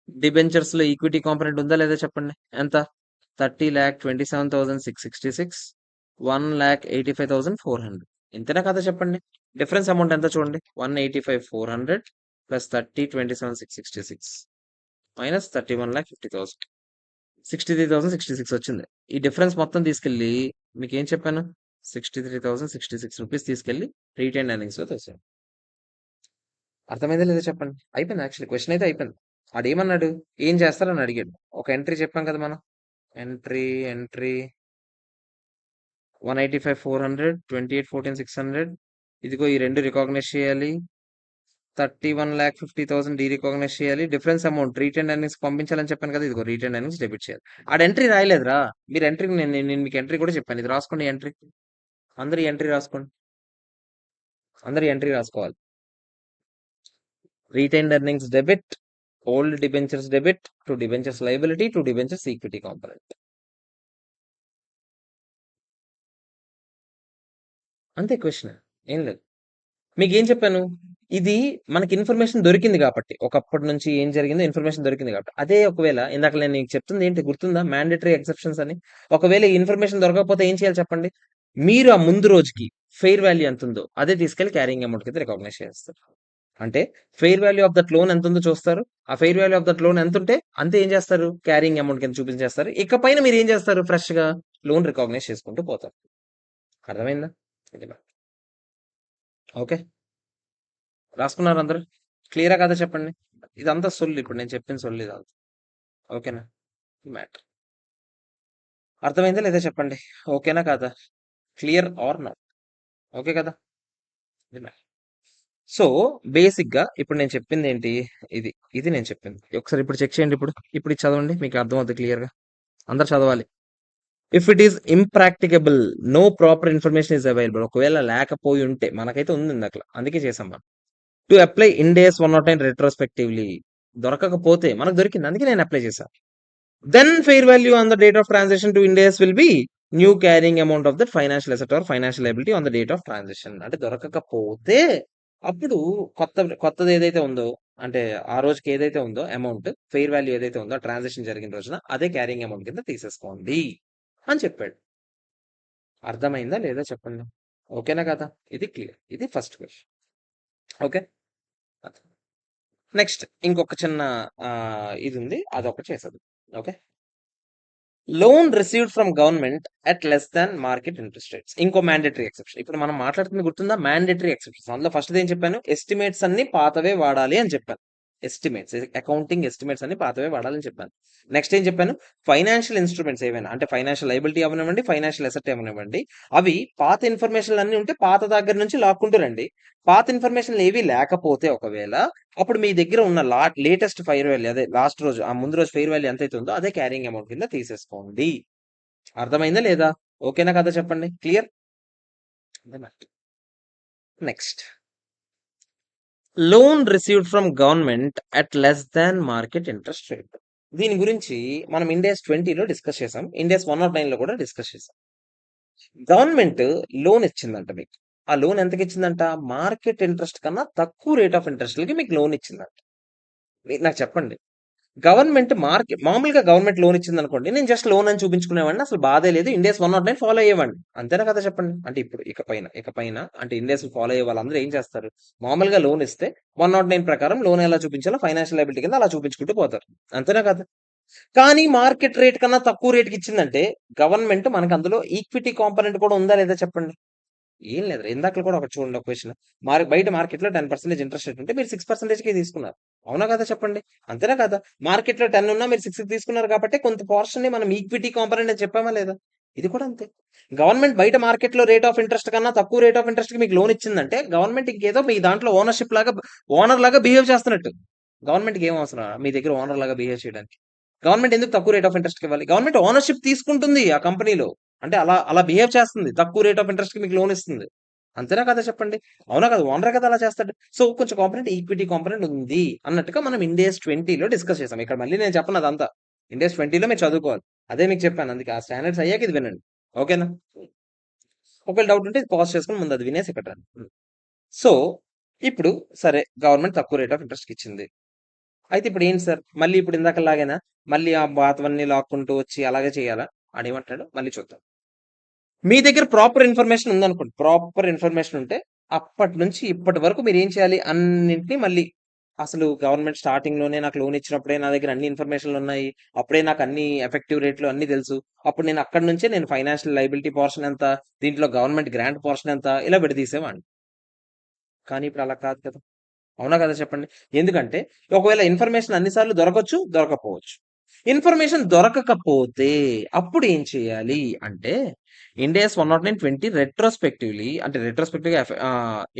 డిబెంచర్స్‌లో ఈక్విటీ కాంపోనెంట్ ఉందా లేదా చెప్పండి? ఎంత? 30,27,666, 1,85,400. ఇంతేనా కదా చెప్పండి? డిఫరెన్స్ అమౌంట్ ఎంత చూడండి? 185,400 ప్లస్ 30,27,666 మైనస్ 31,50,000, 63,066 వచ్చింది. ఈ డిఫరెన్స్ మొత్తం తీసుకెళ్ళి మీకు ఏం చెప్పాను? 63,066 రూపీస్ తీసుకెళ్ళి రీటైన్ ఎర్నింగ్స్ లో తోసాను. అర్థమైందా లేదా చెప్పండి? అయిపోయింది. యాక్చువల్లీ క్వశ్చన్ అయితే అయిపోయింది. ఆడేమన్నాడు? ఏం చేస్తారని అడిగాడు. ఒక ఎంట్రీ చెప్పాం కదా మనం. ఎంట్రీ 185,400, 28,14,600. ఇదిగో ఈ రెండు రికాగ్నైజ్ చేయాలి. 31,50,000 రికాగ్నైజ్ చేయాలి. డిఫరెన్స్ అమౌంట్ రీటైన్ ఎర్నింగ్స్ పంపించాలని చెప్పాను కదా. ఇదిగో రీటైన్ ఎర్నింగ్స్ డెబిట్ చేయాలి. ఆడ ఎంట్రీ రాయలేదురా. మీరు ఎంట్రీ నేను మీకు ఎంట్రీ కూడా చెప్పాను. ఇది రాసుకోండి ఎంట్రీ. అందరూ ఎంట్రీ రాసుకోండి. అందరూ ఎంట్రీ రాసుకోవాలి. Retained earnings debit, old debentures debit to debentures liability to debentures equity component. అంతే క్వశ్చన్. ఏం లేదు. మీకేం చెప్పాను? ఇది మనకి ఇన్ఫర్మేషన్ దొరికింది కాబట్టి, ఒకప్పటి నుంచి ఏం జరిగిందో ఇన్ఫర్మేషన్ దొరికింది కాబట్టి. అదే ఒకవేళ ఇందాక నేను నీకు చెప్తుంది ఏంటి గుర్తుందా? మ్యాండేటరీ ఎక్సెప్షన్స్ అని. ఒకవేళ ఈ ఇన్ఫర్మేషన్ దొరకకపోతే ఏం చేయాలి చెప్పండి? మీరు ఆ ముందు రోజుకి ఫెయిర్ వాల్యూ ఎంత ఉందో అదే తీసుకెళ్ళి క్యారింగ్ అమౌంట్ కింద రికాగ్నైజ్ చేస్తారు. అంటే fair value of that loan ఎంత ఉందో చూస్తారు. ఆ fair value of that loan ఎంత ఉంటే అంతే ఏం చేస్తారు? క్యారింగ్ అమౌంట్ కింద చూపించేస్తారు. ఇకపైన మీరు ఏం చేస్తారు? ఫ్రెష్ గా లోన్ రికాగ్నైజ్ చేసుకుంటూ పోతారు. అర్థమైందా? ఇది మ్యాటర్. ఓకే. రాసుకున్నారు అందరూ? క్లియరా కాదా చెప్పండి? ఇదంతా సొల్లు. ఇప్పుడు నేను చెప్పిన సొల్లు ఇదంతా. ఓకేనా? మ్యాటర్. అర్థమైందా లేదా చెప్పండి? ఓకేనా కాదా? Clear are not? ఓకే కదా? ఇది మ్యాటర్. సో బేసిక్ గా ఇప్పుడు నేను చెప్పింది ఏంటి? ఇది ఇది నేను చెప్పింది. ఒకసారి ఇప్పుడు చెక్ చేయండి. ఇప్పుడు ఇది చదవండి. మీకు అర్థమవుతుంది క్లియర్ గా. అందరు చదవాలి. If it is impracticable, no proper information is available. ఒకవేళ లేకపోయి ఉంటే మనకైతే ఉంది ఇందాక. అందుకే చేసాం మనం. To apply Ind AS 109 retrospectively. దొరకకపోతే మనకు దొరికింది. అందుకే నేను అప్లై చేశాను. Then fair value on the date of transaction to Ind AS will be new carrying amount of that financial asset or financial liability on the date of transaction. అంటే దొరకకపోతే అప్పుడు కొత్తది ఏదైతే ఉందో, అంటే ఆ రోజుకి ఏదైతే ఉందో అమౌంట్ ఫెయిర్ వాల్యూ ఏదైతే ఉందో ట్రాన్సాక్షన్ జరిగిన రోజున అదే క్యారింగ్ అమౌంట్ కింద తీసేసుకోండి అని చెప్పాడు. అర్థమైందా లేదా చెప్పండి? ఓకేనా కదా? ఇది క్లియర్. ఇది ఫస్ట్ క్వశ్చన్. ఓకే. నెక్స్ట్ ఇంకొక చిన్న ఇది ఉంది. అదొకటి చేసేది. Okay. Loan received from government at less than market interest rates. ఇంకో మ్యాండేటరీ ఎక్సెప్షన్. ఇప్పుడు మనం మాట్లాడుతుంది గుర్తుందా? Mandatory exceptions. అందులో ఫస్ట్ ఏం చెప్పాను? ఎస్టిమేట్స్ అన్ని పాతవే వాడాలి అని చెప్పాను. ఎస్టిమేట్స్, అకౌంటింగ్ ఎస్టిమేట్స్ అన్ని పాతవే వాడాలని చెప్పాను. నెక్స్ట్ ఏం చెప్పాను? ఫైనాన్షియల్ ఇన్స్ట్రుమెంట్స్ ఏవైనా, అంటే ఫైనాన్షియల్ లైబిలిటీ అవనివ్వండి, ఫైనాన్షియల్ అసెట్ అవనివ్వండి, అవి పాత ఇన్ఫర్మేషన్ అన్ని ఉంటే పాత దగ్గర నుంచి లాక్కుంటూ రండి. పాత ఇన్ఫర్మేషన్ ఏవి లేకపోతే ఒకవేళ, అప్పుడు మీ దగ్గర ఉన్న లేటెస్ట్ ఫెయిర్ వాల్యూ, అదే లాస్ట్ రోజు ఆ ముందు రోజు ఫెయిర్ వాల్యూ ఎంతైతే ఉందో అదే క్యారింగ్ అమౌంట్ కింద తీసేసుకోండి. అర్థమైందా లేదా? ఓకేనా కదా? చెప్పండి. Clear? Next, loan received from government at less than market interest rate. దీని గురించి మనం ఇండియాస్ 20లో డిస్కస్ చేసాం, ఇండియాస్ 109లో కూడా డిస్కస్ చేసాం. గవర్నమెంట్ లోన్ ఇచ్చిందంట మీకు. ఆ లోన్ ఎంతకి ఇచ్చిందంట? మార్కెట్ ఇంట్రెస్ట్ కన్నా తక్కువ రేట్ ఆఫ్ ఇంట్రెస్ట్ లకి మీకు లోన్ ఇచ్చిందంట. నాకు చెప్పండి, మామూలుగా గవర్నమెంట్ లోన్ ఇచ్చింది అనుకోండి, నేను జస్ట్ లోన్ అని చూపించుకునేవాడిని, అసలు బాధే లేదు, ఇండియాస్ 109 ఫాలో అయ్యేవాడిని. అంతేనా కదా? చెప్పండి. అంటే ఇప్పుడు ఇకపైన అంటే ఇండియాస్ ఫాలో అయ్యే వాళ్ళందరూ ఏం చేస్తారు? మామూలుగా లోన్ ఇస్తే 109 ప్రకారం లోన్ ఎలా చూపించాలో ఫైనాన్షియల్ లైబిలిటీ కింద అలా చూపించుకుంటూ పోతారు. అంతేనా కదా? కానీ మార్కెట్ రేట్ కన్నా తక్కువ రేట్కి ఇచ్చిందంటే గవర్నమెంట్ మనకి అందులో ఈక్విటీ కాంపోనెంట్ కూడా ఉందా లేదా? చెప్పండి. ఏం లేదు. ఇందాకలు కూడా ఒకటి చూడండి, ఒక క్వశ్చన్. బయట మార్కెట్‌లో 10% ఇంట్రెస్ట్ రేట్ ఉంటే మీరు 6%కే తీసుకున్నారు. అవునా కదా? చెప్పండి. అంతేనా కదా? మార్కెట్‌లో 10 ఉన్నా మీరు 6కి తీసుకున్నారు కాబట్టి కొంత పోర్షన్‌ని మనం ఈక్విటీ కాంపోనెంట్ అని చెప్పామా లేదా? ఇది కూడా అంతే. గవర్నమెంట్ బయట మార్కెట్‌లో రేట్ ఆఫ్ ఇంట్రెస్ట్ కన్నా తక్కువ రేట్ ఆఫ్ ఇంట్రెస్ట్‌కి మీకు లోన్ ఇచ్చిందంటే గవర్నమెంట్ ఇంకేదో మీ దాంట్లో ఓనర్ లాగా బిహేవ్ చేస్తున్నట్టు. గవర్నమెంట్‌కి ఏం అవసరం మీ దగ్గర ఓనర్ లాగా బిహేవ్ చేయడానికి? గవర్నమెంట్ ఎందుకు తక్కువ రేట్ ఆఫ్ ఇంట్రెస్ట్‌కి ఇవ్వాలి? గవర్నమెంట్ ఓనర్‌షిప్ తీసుకుంటుంది ఆ కంపెనీలో. అంటే అలా అలా బిహేవ్ చేస్తుంది. తక్కువ రేట్ ఆఫ్ ఇంట్రెస్ట్‌కి మీకు లోన్ ఇస్తుంది. అంతేనా కదా? చెప్పండి. అవునా కదా? ఓనరే కదా అలా చేస్తాడు. సో, కొంచెం కాంపోనెంట్ ఈక్విటీ కాంపోనెంట్ ఉంది అన్నట్టుగా మనం ఇండియాస్ 20లో డిస్కస్ చేసాం. ఇక్కడ మళ్ళీ నేను చెప్పను అదంతా. ఇండియాస్ 20లో మీరు చదువుకోవాలి. అదే మీకు చెప్పాను. అందుకే ఆ స్టాండర్డ్స్ అయ్యాక ఇది వినండి. ఓకేనా? ఒకవేళ డౌట్ ఉంటే పాజ్ చేసుకొని ముందు అది వినేసి ఇక్కడ రండి. సో, ఇప్పుడు సరే, గవర్నమెంట్ తక్కువ రేట్ ఆఫ్ ఇంట్రెస్ట్‌కి ఇచ్చింది. అయితే ఇప్పుడు ఏంటి సార్? మళ్ళీ ఇప్పుడు ఇందాకలాగేనా? మళ్ళీ ఆ పాతవన్నీ లాక్కుంటూ వచ్చి అలాగే చేయాలా? ఆడేమంటాడు? మళ్ళీ చూద్దాం. మీ దగ్గర ప్రాపర్ ఇన్ఫర్మేషన్ ఉందనుకోండి. ప్రాపర్ ఇన్ఫర్మేషన్ ఉంటే అప్పటి నుంచి ఇప్పటి వరకు మీరేం చేయాలి? అన్నింటిని మళ్ళీ అసలు గవర్నమెంట్ స్టార్టింగ్‌లోనే నాకు లోన్ ఇచ్చినప్పుడే నా దగ్గర అన్ని ఇన్ఫర్మేషన్‌లున్నాయి. అప్పుడే నాకు అన్ని ఎఫెక్టివ్ రేట్లు అన్నీ తెలుసు. అప్పుడు నేను అక్కడి నుంచే నేను ఫైనాన్షియల్ లయబిలిటీ పోర్షన్ ఎంత, దీంట్లో గవర్నమెంట్ గ్రాంట్ పోర్షన్ ఎంత, ఇలా విడదీసేవాడిని. కానీ ఇప్పుడు అలా కాదు కదా! అవునా కదా? చెప్పండి. ఎందుకంటే ఒకవేళ ఇన్ఫర్మేషన్ అన్ని సార్లు దొరకొచ్చు, దొరకకపోవచ్చు. ఇన్ఫర్మేషన్ దొరకకపోతే అప్పుడు ఏం చేయాలి అంటే, ఇండియాస్ 109/20 రెట్రోస్పెక్టివ్‌గా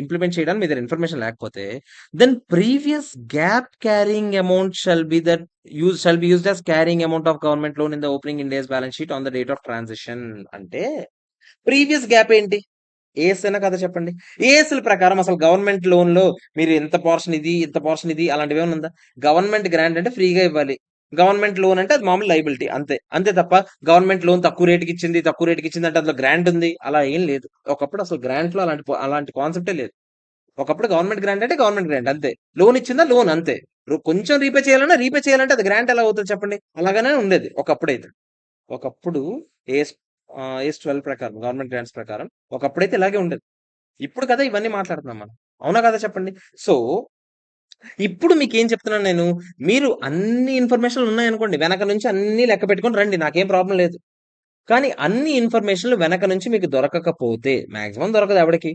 ఇంప్లిమెంట్ చేయడానికి మీ దగ్గర ఇన్ఫర్మేషన్ లేకపోతే, then previous GAAP carrying amount shall be used as carrying amount of government loan in the opening Ind AS balance sheet on the date of transition. అంటే ప్రీవియస్ గ్యాప్ ఏంటి? ఏఎస్ అయినా కదా? చెప్పండి. ఏఎస్‌ల ప్రకారం అసలు గవర్నమెంట్ లోన్‌లో మీరు ఇంత పోర్షన్ ఇది, ఇంత పోర్షన్ ఇది అలాంటివేమన్నా ఉందా? గవర్నమెంట్ గ్రాంట్ అంటే ఫ్రీగా ఇవ్వాలి. గవర్నమెంట్ లోన్ అంటే అది మామూలు లయబిలిటీ అంతే. అంతే తప్ప గవర్నమెంట్ లోన్ తక్కువ రేట్‌కి ఇచ్చింది అంటే అందులో గ్రాంట్ ఉంది. అలా ఏం లేదు. ఒకప్పుడు అసలు గ్రాంట్‌లో అలాంటి కాన్సెప్టే లేదు. ఒకప్పుడు గవర్నమెంట్ గ్రాంట్ అంటే గవర్నమెంట్ గ్రాంట్ అంతే. లోన్ ఇచ్చిందా లోన్ అంతే. కొంచెం రీపే చేయాలంటే అది గ్రాంట్ ఎలా అవుతది చెప్పండి? అలాగనే ఉండేది ఒకప్పుడైతే. ఒకప్పుడు ఏఎస్ ఏఎస్ 12 ప్రకారం గవర్నమెంట్ గ్రాంట్స్ ప్రకారం ఒకప్పుడైతే ఇలాగే ఉండేది. ఇప్పుడు కదా ఇవన్నీ మాట్లాడుతున్నాం మనం. అవునా కదా? చెప్పండి. సో, ఇప్పుడు మీకేం చెప్తున్నాను నేను, మీరు అన్ని ఇన్ఫర్మేషన్‌లు ఉన్నాయనుకోండి, వెనక నుంచి అన్నీ లెక్క పెట్టుకొని రండి. నాకేం ప్రాబ్లమ్ లేదు. కానీ అన్ని ఇన్ఫర్మేషన్‌లు వెనక నుంచి మీకు దొరకకపోతే, మాక్సిమం దొరకదు ఎవడికి.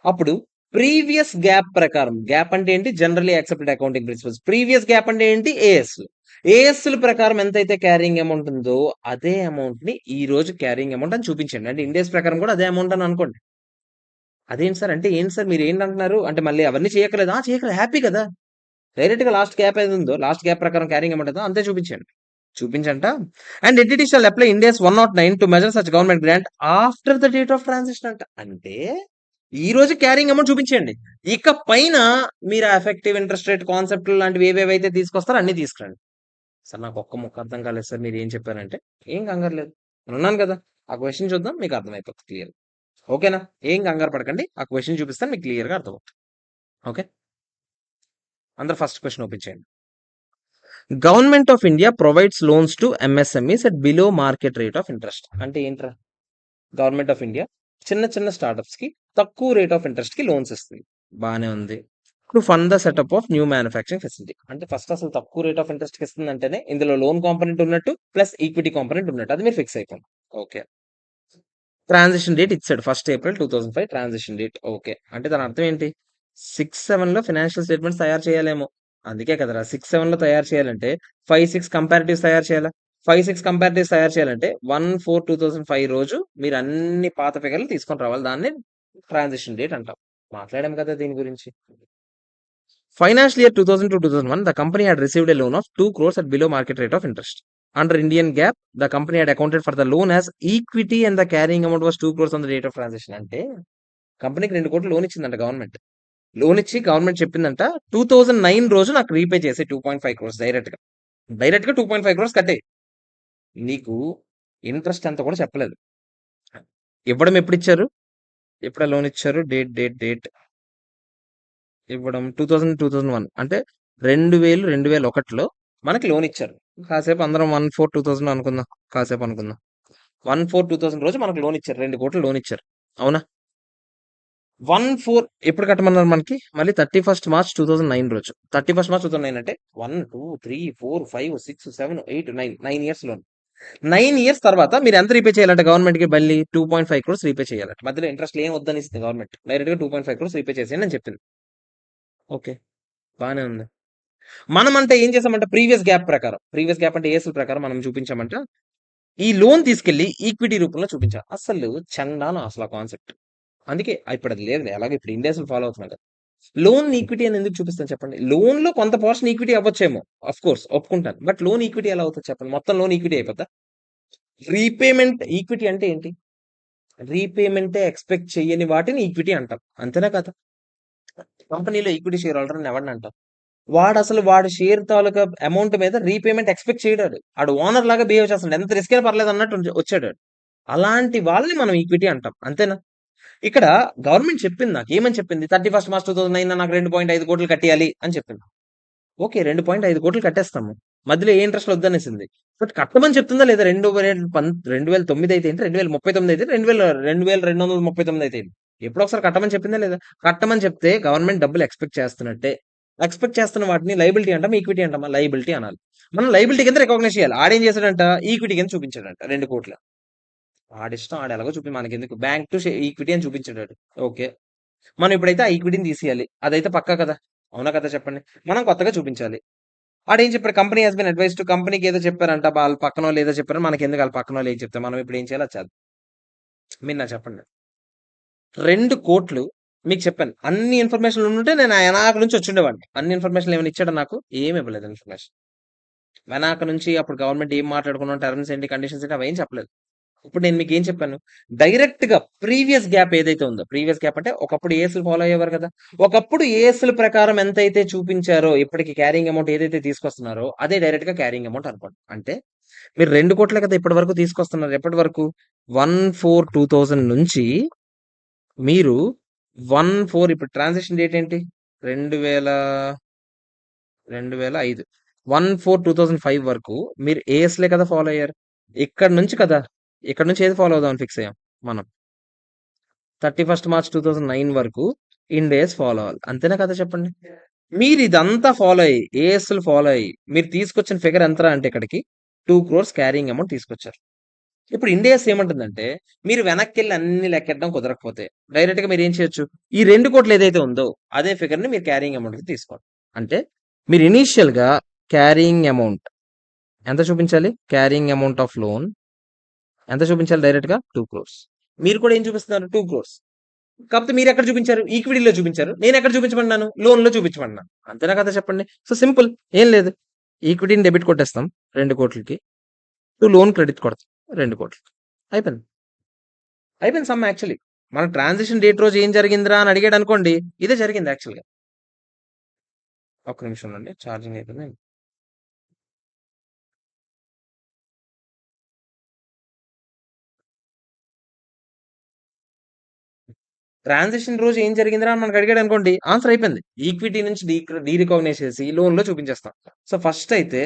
అప్పుడు ప్రీవియస్ గ్యాప్ ప్రకారం, గ్యాప్ అంటే ఏంటి? Generally accepted accounting principles. Previous GAAP అంటే ఏంటి? ఏఎస్‌లు. ఏఎస్‌ల ప్రకారం ఎంతైతే క్యారింగ్ అమౌంట్ ఉందో, అదే అమౌంట్‌ని ఈ రోజు క్యారింగ్ అమౌంట్ అని చూపించండి. అంటే ఇండియాస్ ప్రకారం కూడా అదే అమౌంట్ అని అనుకోండి. అదేంటి సార్? అంటే ఏంటి సార్ మీరేంటంటున్నారు? అంటే మళ్ళీ అవన్నీ చేయక్కర్లేదా? చేయక్కర్లేదు. హ్యాపీ కదా! డైరెక్ట్‌గా లాస్ట్ గ్యాప్ ఏదుందో, లాస్ట్ గ్యాప్ ప్రకారం క్యారింగ్ అమౌంట్ ఎంతో అంతే చూపించండి. చూపించంట. And entity shall apply Ind AS 109 to measure such government grant after the date of transition అంట. అంటే ఈ రోజు క్యారింగ్ అమౌంట్ చూపించండి. ఇక పైన మీరు ఆ ఎఫెక్టివ్ ఇంట్రెస్ట్ రేట్ కాన్సెప్ట్ లాంటివి ఏవేవైతే తీసుకొస్తారో అన్నీ తీసుకురండి. సార్ నాకు ఒక్క ముక్క అర్థం కాలేదు సార్ మీరు ఏం చెప్పారంటే, ఏం కంగారు లేదు. నేనున్నాను కదా! ఆ క్వెషన్ చూద్దాం మీకు అర్థమైపోతుంది క్లియర్. ఓకేనా? ఏం కంగారు పడకండి. ఆ క్వెషన్ చూపిస్తాను మీకు క్లియర్‌గా అర్థమవుతుంది. ఓకే. అందరూ ఫస్ట్ క్వెషన్ ఓపెన్ చేయండి. Government of India provides loans to MSMEs at below market rate of interest. అంటే ఏంట్రా? గవర్నమెంట్ ఆఫ్ ఇండియా చిన్న చిన్న స్టార్టప్స్ కి తక్కువ రేట్ ఆఫ్ ఇంట్రెస్ట్ కి లోన్స్ ఇస్తుంది. బానే ఉంది. To fund the setup of new manufacturing facility. అంటే ఫస్ట్ అసలు తక్కువ రేట్ ఆఫ్ ఇంట్రెస్ట్ ఇస్తుందంటేనే ఇందులో లోన్ కాంపోనెంట్ ఉన్నట్టు ప్లస్ ఈక్విటీ కాంపోనెంట్ ఉన్నట్టు, అది మీరు ఫిక్స్ అయిపోండి. ఓకే. ట్రాన్సిషన్ డేట్ ఇచ్చాడు 1 April 2005 ట్రాన్సిషన్ డేట్. ఓకే. అంటే దాని అర్థం ఏంటి? 6-7లో ఫైనాన్షియల్ స్టేట్మెంట్స్ తయారు చేయాలేమో. అందుకే కదరా 6-7లో తయారు చేయాలంటే 5-6 కంపారిటివ్స్ తయారు చేయాలా? 5-6 కంపారిటివ్స్ తయారు చేయాలంటే 1/4/2005 రోజు మీరు అన్ని పాత ఫిగర్లు తీసుకొని రావాలి. దాన్ని ట్రాన్సిషన్ డేట్ అంటాం. మాట్లాడాం కదా దీని గురించి. Financial year 2000 to 2001, the company had received a loan of 2 crores at below market rate of interest. Under Indian GAAP, the company had accounted for the loan as equity and the carrying amount was 2 crores on the date of transaction. అంటే కంపెనీకి 2 కోట్లు లోన్ ఇచ్చిందంట గవర్నమెంట్. లోన్ ఇచ్చి గవర్నమెంట్ చెప్పిందంట 2009 రోజు నాకు రీపే చేసే 2.5 క్రోర్స్ డైరెక్ట్ గా. డైరెక్ట్ గా 2.5 క్రోర్స్ కట్టే. నీకు ఇంట్రెస్ట్ ఎంత కూడా చెప్పలేదు. ఇవ్వడం ఎప్పుడు ఇచ్చారు? ఎప్పుడు లోన్ ఇచ్చారు? డేట్ డేట్ డేట్ ఇవ్వడం 2000-2001 అంటే 2000-2001లో మనకి లోన్ ఇచ్చారు. కాసేపు అందరం 1/4/2000 అనుకుందాం. కాసేపు అనుకుందాం. 1/4/2000 రోజు మనకు లోన్ ఇచ్చారు. 2 కోట్లు లోన్ ఇచ్చారు. అవునా? 1/4 ఎప్పుడు కట్టమన్నారు మనకి? మళ్ళీ 31st March 2009 రోజు. 31st March 2009 అంటే 1, 2, 3, 4, 5, 6, 7, 8, 9 ఇయర్స్ లోన్. 9 ఇయర్స్ తర్వాత మీరు ఎంత రీపే చేయాలంటే గవర్నమెంట్ కి మళ్ళీ 2.5 క్రోర్స్ రీపే చేయాలంట. మధ్యలో ఇంట్రెస్ట్ ఏం వద్దని ఇస్తుంది గవర్నమెంట్. డైరెక్ట్ గా 2.5 క్రోర్స్ రీపే చేసేయండి అని చెప్పింది. ఓకే. బానే ఉంది. మనం అంటే ఏం చేసామంటే ప్రీవియస్ గ్యాప్ అంటే ఏసుల ప్రకారం మనం చూపించామంట ఈ లోన్ తీసుకెళ్లి ఈక్విటీ రూపంలో చూపించాలి. అసలు చండాలం అసలు ఆ కాన్సెప్ట్. అందుకే ఇప్పుడు అది లేదు. అలాగే ఇప్పుడు ఇండియాస్ ఫాలో అవుతున్నాం కదా. లోన్ ఈక్విటీ అని ఎందుకు చూపిస్తాను చెప్పండి? లోన్ లో కొంత పోర్షన్ ఈక్విటీ అవ్వచ్చేమో, అఫ్ కోర్స్ ఒప్పుకుంటాను. బట్ లోన్ ఈక్విటీ ఎలా అవుతుంది చెప్పండి? మొత్తం లోన్ ఈక్విటీ అయిపోద్దా? రీపేమెంట్ ఈక్విటీ అంటే ఏంటి? రీపేమెంటే ఎక్స్పెక్ట్ చేయని వాటిని ఈక్విటీ అంటాం. అంతేనా కదా? కంపెనీలో ఈక్విటీ షేర్ హోల్డర్ ఎవరిని అంటాం? వాడి షేర్ తాలూకా అమౌంట్ మీద రీపేమెంట్ ఎక్స్పెక్ట్ చేయడాడు. ఆడు ఓనర్ లాగా బిహేవ్ చేస్తాడు. ఎంత రిస్క్ అయినా పర్లేదు అన్నట్టు వచ్చాడు. అలాంటి వాళ్ళని మనం ఈక్విటీ అంటాం. అంతేనా? ఇక్కడ గవర్నమెంట్ చెప్పింది నాకు. ఏమని చెప్పింది? 31st March 2009 నాకు 2.5 కోట్లు కట్టేయాలి అని చెప్పింది. ఓకే. 2.5 కోట్లు కట్టేస్తాము. మధ్యలో ఏ ఇంట్రెస్ట్ వద్దనేసింది. బట్ కట్టమని చెప్తుందా లేదా? 2009 అయితే ఏంటి? 2039 అయితే 2239 అయితే ఏంటి? ఎప్పుడో ఒకసారి కట్టమని చెప్పిందా లేదా? కట్టమని చెప్తే గవర్నమెంట్ డబ్బులు ఎక్స్పెక్ట్ చేస్తున్నట్టే. ఎక్స్పెక్ట్ చేస్తున్న వాటిని లయబిలిటీ అంటామా? ఈక్విటీ అంటామా? లయబిలిటీ అనాలి. మనం లయబిలిటీ కింద రికగ్నైజ్ చేయాలి. ఆడేం చేశాడంట? ఈక్విటీ కింద చూపించాడంట 2 కోట్లు. ఆడిష్టం ఆడెలాగో మనకెందుకు? బ్యాంక్ టు ఈక్విటీ అని చూపించాడు ఆడు. ఓకే. మనం ఇప్పుడైతే ఆ ఈక్విటీని తీసేయాలి. అదైతే పక్కా కదా? అవునా కదా చెప్పండి? మనం కొత్తగా చూపించాలి. ఆడేం చెప్పాడు? Company has been advise to కంపెనీకి ఏదో చెప్పారంట. వాళ్ళ పక్కనోళ్ళు ఏదో చెప్పారు. మనకెందుకు ఆళ్ళ పక్కనోళ్ళు ఏం చెప్తే మనం ఇప్పుడు ఏం చేయాలో అది చేద్దాం. మీరు నాకు చెప్పండి. 2 కోట్లు మీకు చెప్పాను. అన్ని ఇన్ఫర్మేషన్‌లు ఉండుంటే నేను ఆ ఎనాక నుంచి వచ్చుండేవాడిని. అన్ని ఇన్ఫర్మేషన్‌లు ఏమైనా ఇచ్చాడా నాకు? ఏమి ఇవ్వలేదు ఇన్ఫర్మేషన్. వెనాక నుంచి అప్పుడు గవర్నమెంట్ ఏం మాట్లాడుకున్నాం, టర్మ్స్ ఏంటి, కండిషన్స్ ఏంటి అవేం చెప్పలేదు. ఇప్పుడు నేను మీకేం చెప్పాను? డైరెక్ట్‌గా ప్రీవియస్ గ్యాప్ ఏదైతే ఉందో, ప్రీవియస్ గ్యాప్ అంటే ఒకప్పుడు ఏఎస్‌లు ఫాలో అయ్యేవారు కదా! ఒకప్పుడు ఏఎస్‌ల ప్రకారం ఎంతైతే చూపించారో, ఇప్పటికి క్యారింగ్ అమౌంట్ ఏదైతే తీసుకొస్తున్నారో, అదే డైరెక్ట్‌గా క్యారింగ్ అమౌంట్ అనుకోండి. అంటే మీరు 2,00,00,000 కదా ఇప్పటి వరకు తీసుకొస్తున్నారు. ఎప్పటి వరకు? 1/4/2000 నుంచి మీరు 1/4 ఇప్పుడు ట్రాన్సాక్షన్ డేట్ ఏంటి? 2005 1/4/2005 వరకు మీరు ఏఎస్‌లే కదా ఫాలో అయ్యారు. ఇక్కడి నుంచి కదా! ఇక్కడి నుంచి ఏది ఫాలో అవుదామని ఫిక్స్ అయ్యాం మనం. 31st March 2009 వరకు ఇన్ డేస్ ఫాలో అవ్వాలి. అంతేనా కదా చెప్పండి? మీరు ఇదంతా ఫాలో అయ్యి, ఏఎస్‌లు ఫాలో అయ్యి, మీరు తీసుకొచ్చిన ఫిగర్ ఎంతరా అంటే ఇక్కడికి 2 క్రోర్స్ క్యారింగ్ అమౌంట్ తీసుకొచ్చారు. ఇప్పుడు ఇండియాస్ ఏమంటుందంటే, మీరు వెనక్కెళ్ళి అన్ని లెక్కెట్టడం కుదరకపోతే, డైరెక్ట్‌గా మీరేం చేయొచ్చు? ఈ 2,00,00,000 ఏదైతే ఉందో, అదే ఫిగర్‌ని మీరు క్యారింగ్ అమౌంట్‌కి తీసుకోండి. అంటే మీరు ఇనీషియల్‌గా క్యారింగ్ అమౌంట్ ఎంత చూపించాలి? క్యారింగ్ అమౌంట్ ఆఫ్ లోన్ ఎంత చూపించాలి డైరెక్ట్‌గా? 2 క్రోర్స్. మీరు కూడా ఏం చూపిస్తున్నారు? 2 క్రోర్స్. కాకపోతే మీరెక్కడ చూపించారు? ఈక్విటీలో చూపించారు. నేనెక్కడ చూపించమన్నాను? లోన్‌లో చూపించమన్నాను. అంతేనా కదా చెప్పండి? So, simple. ఏం లేదు. ఈక్విటీని డెబిట్ కొట్టేస్తాం 2,00,00,000కి. లోన్ క్రెడిట్ కొడతాం 2,00,00,000కి. అయిపోయింది. అయిపోయింది సమ్ యాక్చువల్లీ. మన ట్రాన్సిషన్ డేట్ రోజు ఏం జరిగిందిరా అని అడిగాడనుకోండి, ఇదే జరిగింది యాక్చువల్‌గా. ఒక్క నిమిషం ఉండండి. ఛార్జింగ్ అయిపోయింది. ట్రాన్సిషన్ రోజు ఏం జరిగిందిరా అని మనకు అడిగాడనుకోండి, ఆన్సర్ అయిపోయింది. ఈక్విటీ నుంచి డీరికగ్నైజ్ చేసి లోన్‌లో చూపించేస్తాం. సో, ఫస్ట్ అయితే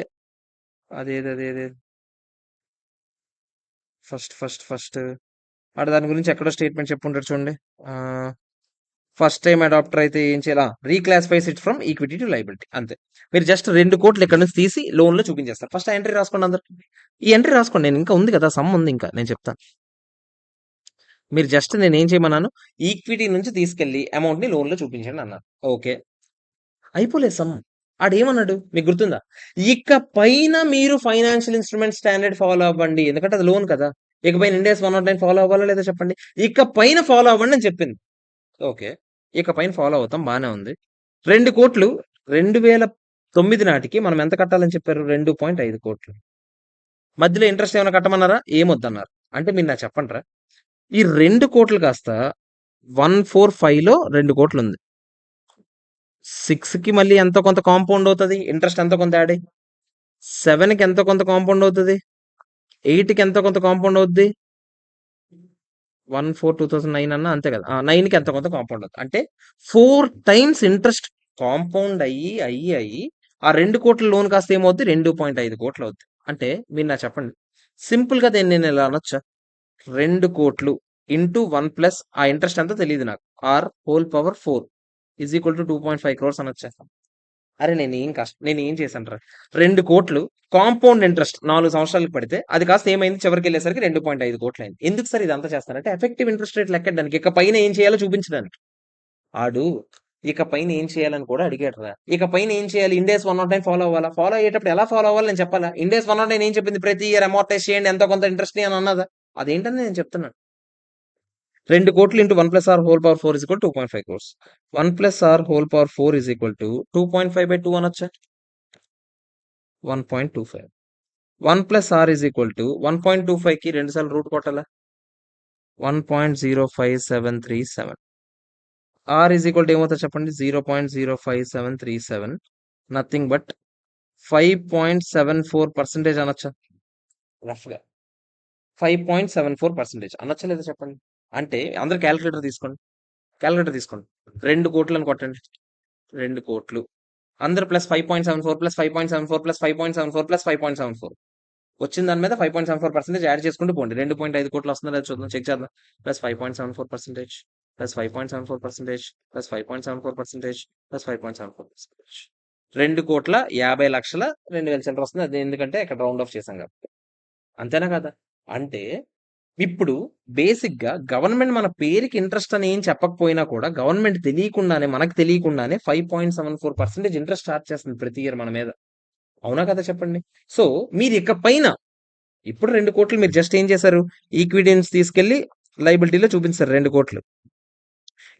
అదేది ఫస్ట్ వాడు దాని గురించి ఎక్కడో స్టేట్మెంట్ చెప్పుంటాడు చూడండి. ఆహ్ ఫస్ట్ టైం అడాప్టర్ అయితే ఏం చేయాలా? Reclassifies it from equity to liability అంతే. మీరు జస్ట్ 2 కోట్లు ఇక్కడ నుంచి తీసి లోన్‌లో చూపించేస్తారు. ఫస్ట్ ఆ ఎంట్రీ రాసుకోండి అందరూ. ఈ ఎంట్రీ రాసుకోండి. నేను ఇంకా ఉంది కదా! సమ్ ఉంది ఇంకా. నేను చెప్తాను. మీరు జస్ట్ నేనేం చేయమన్నాను? ఈక్విటీ నుంచి తీసుకెళ్ళి అమౌంట్‌ని లోన్‌లో చూపించండి అన్నాను. ఓకే. అయిపోలేదు సమ్. ఆడేమన్నాడు మీకు గుర్తుందా? ఇక పైన మీరు ఫైనాన్షియల్ ఇన్‌స్ట్రుమెంట్ స్టాండర్డ్ ఫాలో అవ్వండి. ఎందుకంటే అది లోన్ కదా! ఇకపైన ఇండ్ AS 109 ఫాలో అవ్వాలా లేదా చెప్పండి? ఇక పైన ఫాలో అవ్వండి అని చెప్పింది. ఓకే. ఇక పైన ఫాలో అవుతాం బానే ఉంది. 2,00,00,000 2009 నాటికి మనం ఎంత కట్టాలని చెప్పారు? 2.5,00,00,000. మధ్యలో ఇంట్రెస్ట్ ఏమైనా కట్టమన్నారా? ఏమొద్దన్నారు. అంటే మీరు నాకు చెప్పండ్రా? ఈ 2,00,00,000 కాస్త 145లో 2,00,00,000 ఉంది. 6కి మళ్ళీ ఎంతో కొంత కాంపౌండ్ అవుతది. ఇంట్రెస్ట్ ఎంతో కొంత యాడ్ అయ్యి. 7కి ఎంతో కొంత కాంపౌండ్ అవుతది. 8కి ఎంతో కొంత కాంపౌండ్ అవుద్ది. 1/4/2009 అన్నా అంతే కదా! 9కి ఎంతో కొంత కాంపౌండ్ అవుద్ది. అంటే 4 టైమ్స్ ఇంట్రెస్ట్ కాంపౌండ్ అయ్యి ఆ 2,00,00,000 లోన్ కాస్త ఏమవుద్ది? 2.5,00,00,000 అవుద్ది. అంటే మీరు నాకు చెప్పండి. సింపుల్‌గా దీన్ని నేను ఇలా అనొచ్చా? 2,00,00,000 ఇంటూ 1 ప్లస్ ఆ ఇంట్రెస్ట్ ఎంతో తెలీదు నాకు. R whole power 4 is equal to 2.5 crores అనొచ్చా? అరే నేనేం చేశానురా? 2,00,00,000 కాంపౌండ్ ఇంట్రెస్ట్ 4 సంవత్సరాలకు పడితే అది కాస్త ఏమైంది? చివరికెళ్ళేసరికి 2.5 అయింది. ఎందుకు సార్ ఇదంతా చేస్తానంటే ఎఫెక్టివ్ ఇంట్రెస్ట్ రేట్ లెక్కెట్టడానికి. ఇక పైన ఏం చేయాలో చూపించడానికి. ఆడు ఇక పైన ఏం చేయాలని కూడా అడిగాడురా. ఇక పైన ఏం చేయాలి? ఇండ్ AS 109 ఫాలో అవ్వాలా? ఫాలో అయ్యేటప్పుడు ఎలా ఫాలో అవ్వాలో నేను చెప్పాలా? ఇండ్ AS 109 ఏం చెప్పింది? ప్రతి ఇయర్ అమోర్టైజ్ చేయండి ఎంతో కొంత ఇంట్రెస్ట్‌ని అని అన్నదా? అదేంటని నేను చెప్తున్నాను. 2,00,00,000 into 1 plus r whole power 4 is equal to 2.5 crores. 1 plus r whole power 4 is equal to 2.5/2 అనొచ్చా? 1.25. 1 plus r is equal to 1.25కి 2 సార్లు రూట్ కొట్టాలా? 1.05737. ఆర్ ఈజ్ ఈక్వల్ టు ఏమవుతది చెప్పండి? 0.05737. నథింగ్ బట్ 5.74% అనొచ్చా? రఫ్‌గా. 5.74% అనొచ్చా లేదా చెప్పండి? అంటే అందరూ క్యాలిక్యులేటర్ తీసుకోండి. 2,00,00,000 అని కొట్టండి. 2,00,00,000 అందరూ ప్లస్ 5.74 ప్లస్ 5.74 ప్లస్ 5.74 ప్లస్ 5.74 వచ్చిన దాని మీద 5.74% యాడ్ చేసుకుంటూ పోండి. 2.5 కోట్లు వస్తుందో లేదో చూద్దాం. చెక్ చేద్దాం. Plus 5.74% plus 5.74% plus 5.74% plus 5.74%. 2,50,00,000 2,000 చిల్లర వస్తుంది. అది ఎందుకంటే ఇక్కడ రౌండ్ ఆఫ్ చేశాం కాబట్టి. అంతేనా కదా? అంటే ఇప్పుడు బేసిక్‌గా గవర్నమెంట్ మన పేరుకి ఇంట్రెస్ట్ అని ఏం చెప్పకపోయినా కూడా గవర్నమెంట్ తెలియకుండానే మనకు తెలియకుండానే 5.74% ఇంట్రెస్ట్ చార్జ్ చేస్తుంది ప్రతి ఇయర్ మన మీద. అవునా కదా చెప్పండి? సో మీరు ఇక పైన ఇప్పుడు 2,00,00,000 మీరు జస్ట్ ఏం చేశారు? ఈక్విటీన్స్ తీసుకెళ్ళి లయబిలిటీలో చూపించారు 2,00,00,000.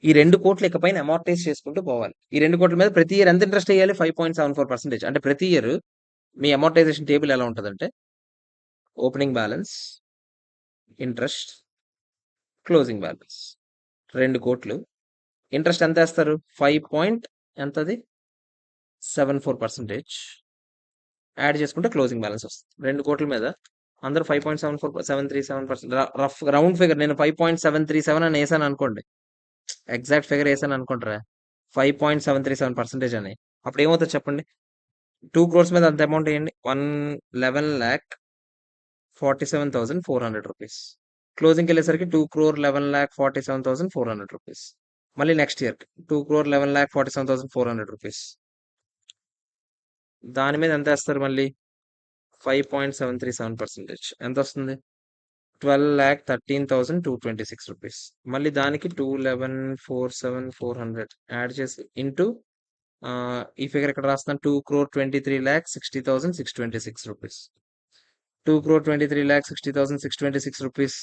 ఈ 2,00,00,000 ఇక పైన అమోర్టైజ్ చేసుకుంటూ పోవాలి. ఈ 2,00,00,000 మీద ప్రతి ఇయర్ ఎంత ఇంట్రెస్ట్ ఎయ్యాలి? 5.74%. అంటే ప్రతి ఇయర్ మీ అమోర్టైజేషన్ టేబుల్ ఎలా ఉంటదంటే opening balance, interest, closing balance. 2,00,00,000 interest ఎంతేస్తారు? 5 ఎంతది? 74% యాడ్ చేసుకుంటే క్లోజింగ్ బ్యాలెన్స్ వస్తుంది. 2,00,00,000 మీద అందరూ 5.737% రఫ్ రౌండ్ ఫిగర్ నేను 5.737 అని ఏసాను అనుకోండి. ఎగ్జాక్ట్ ఫిగర్ ఏసాను అనుకుంటారా? 5.737% అని. అప్పుడు ఏమవుతది చెప్పండి? 2 క్రోర్స్ మీద అంత అమౌంట్ ఎయండి. 1,11,47,400 రూపీస్. క్లోజింగ్‌కెళ్ళేసరికి 2,11,47,400 రూపీస్. మళ్ళీ నెక్స్ట్ ఇయర్‌కి 2,11,47,400 రూపీస్. దాని మీద ఎంతేస్తారు మళ్ళీ? 5.737% ఎంతొస్తుంది? 12,13,226 రూపీస్. మళ్ళీ దానికి 2,11,47,400 యాడ్ చేసి ఇంటూ ఈ ఫిగర్ ఇక్కడ రాస్తున్నాను. 2,23,60,626 రూపీస్. 2,23,60,626 రూపీస్.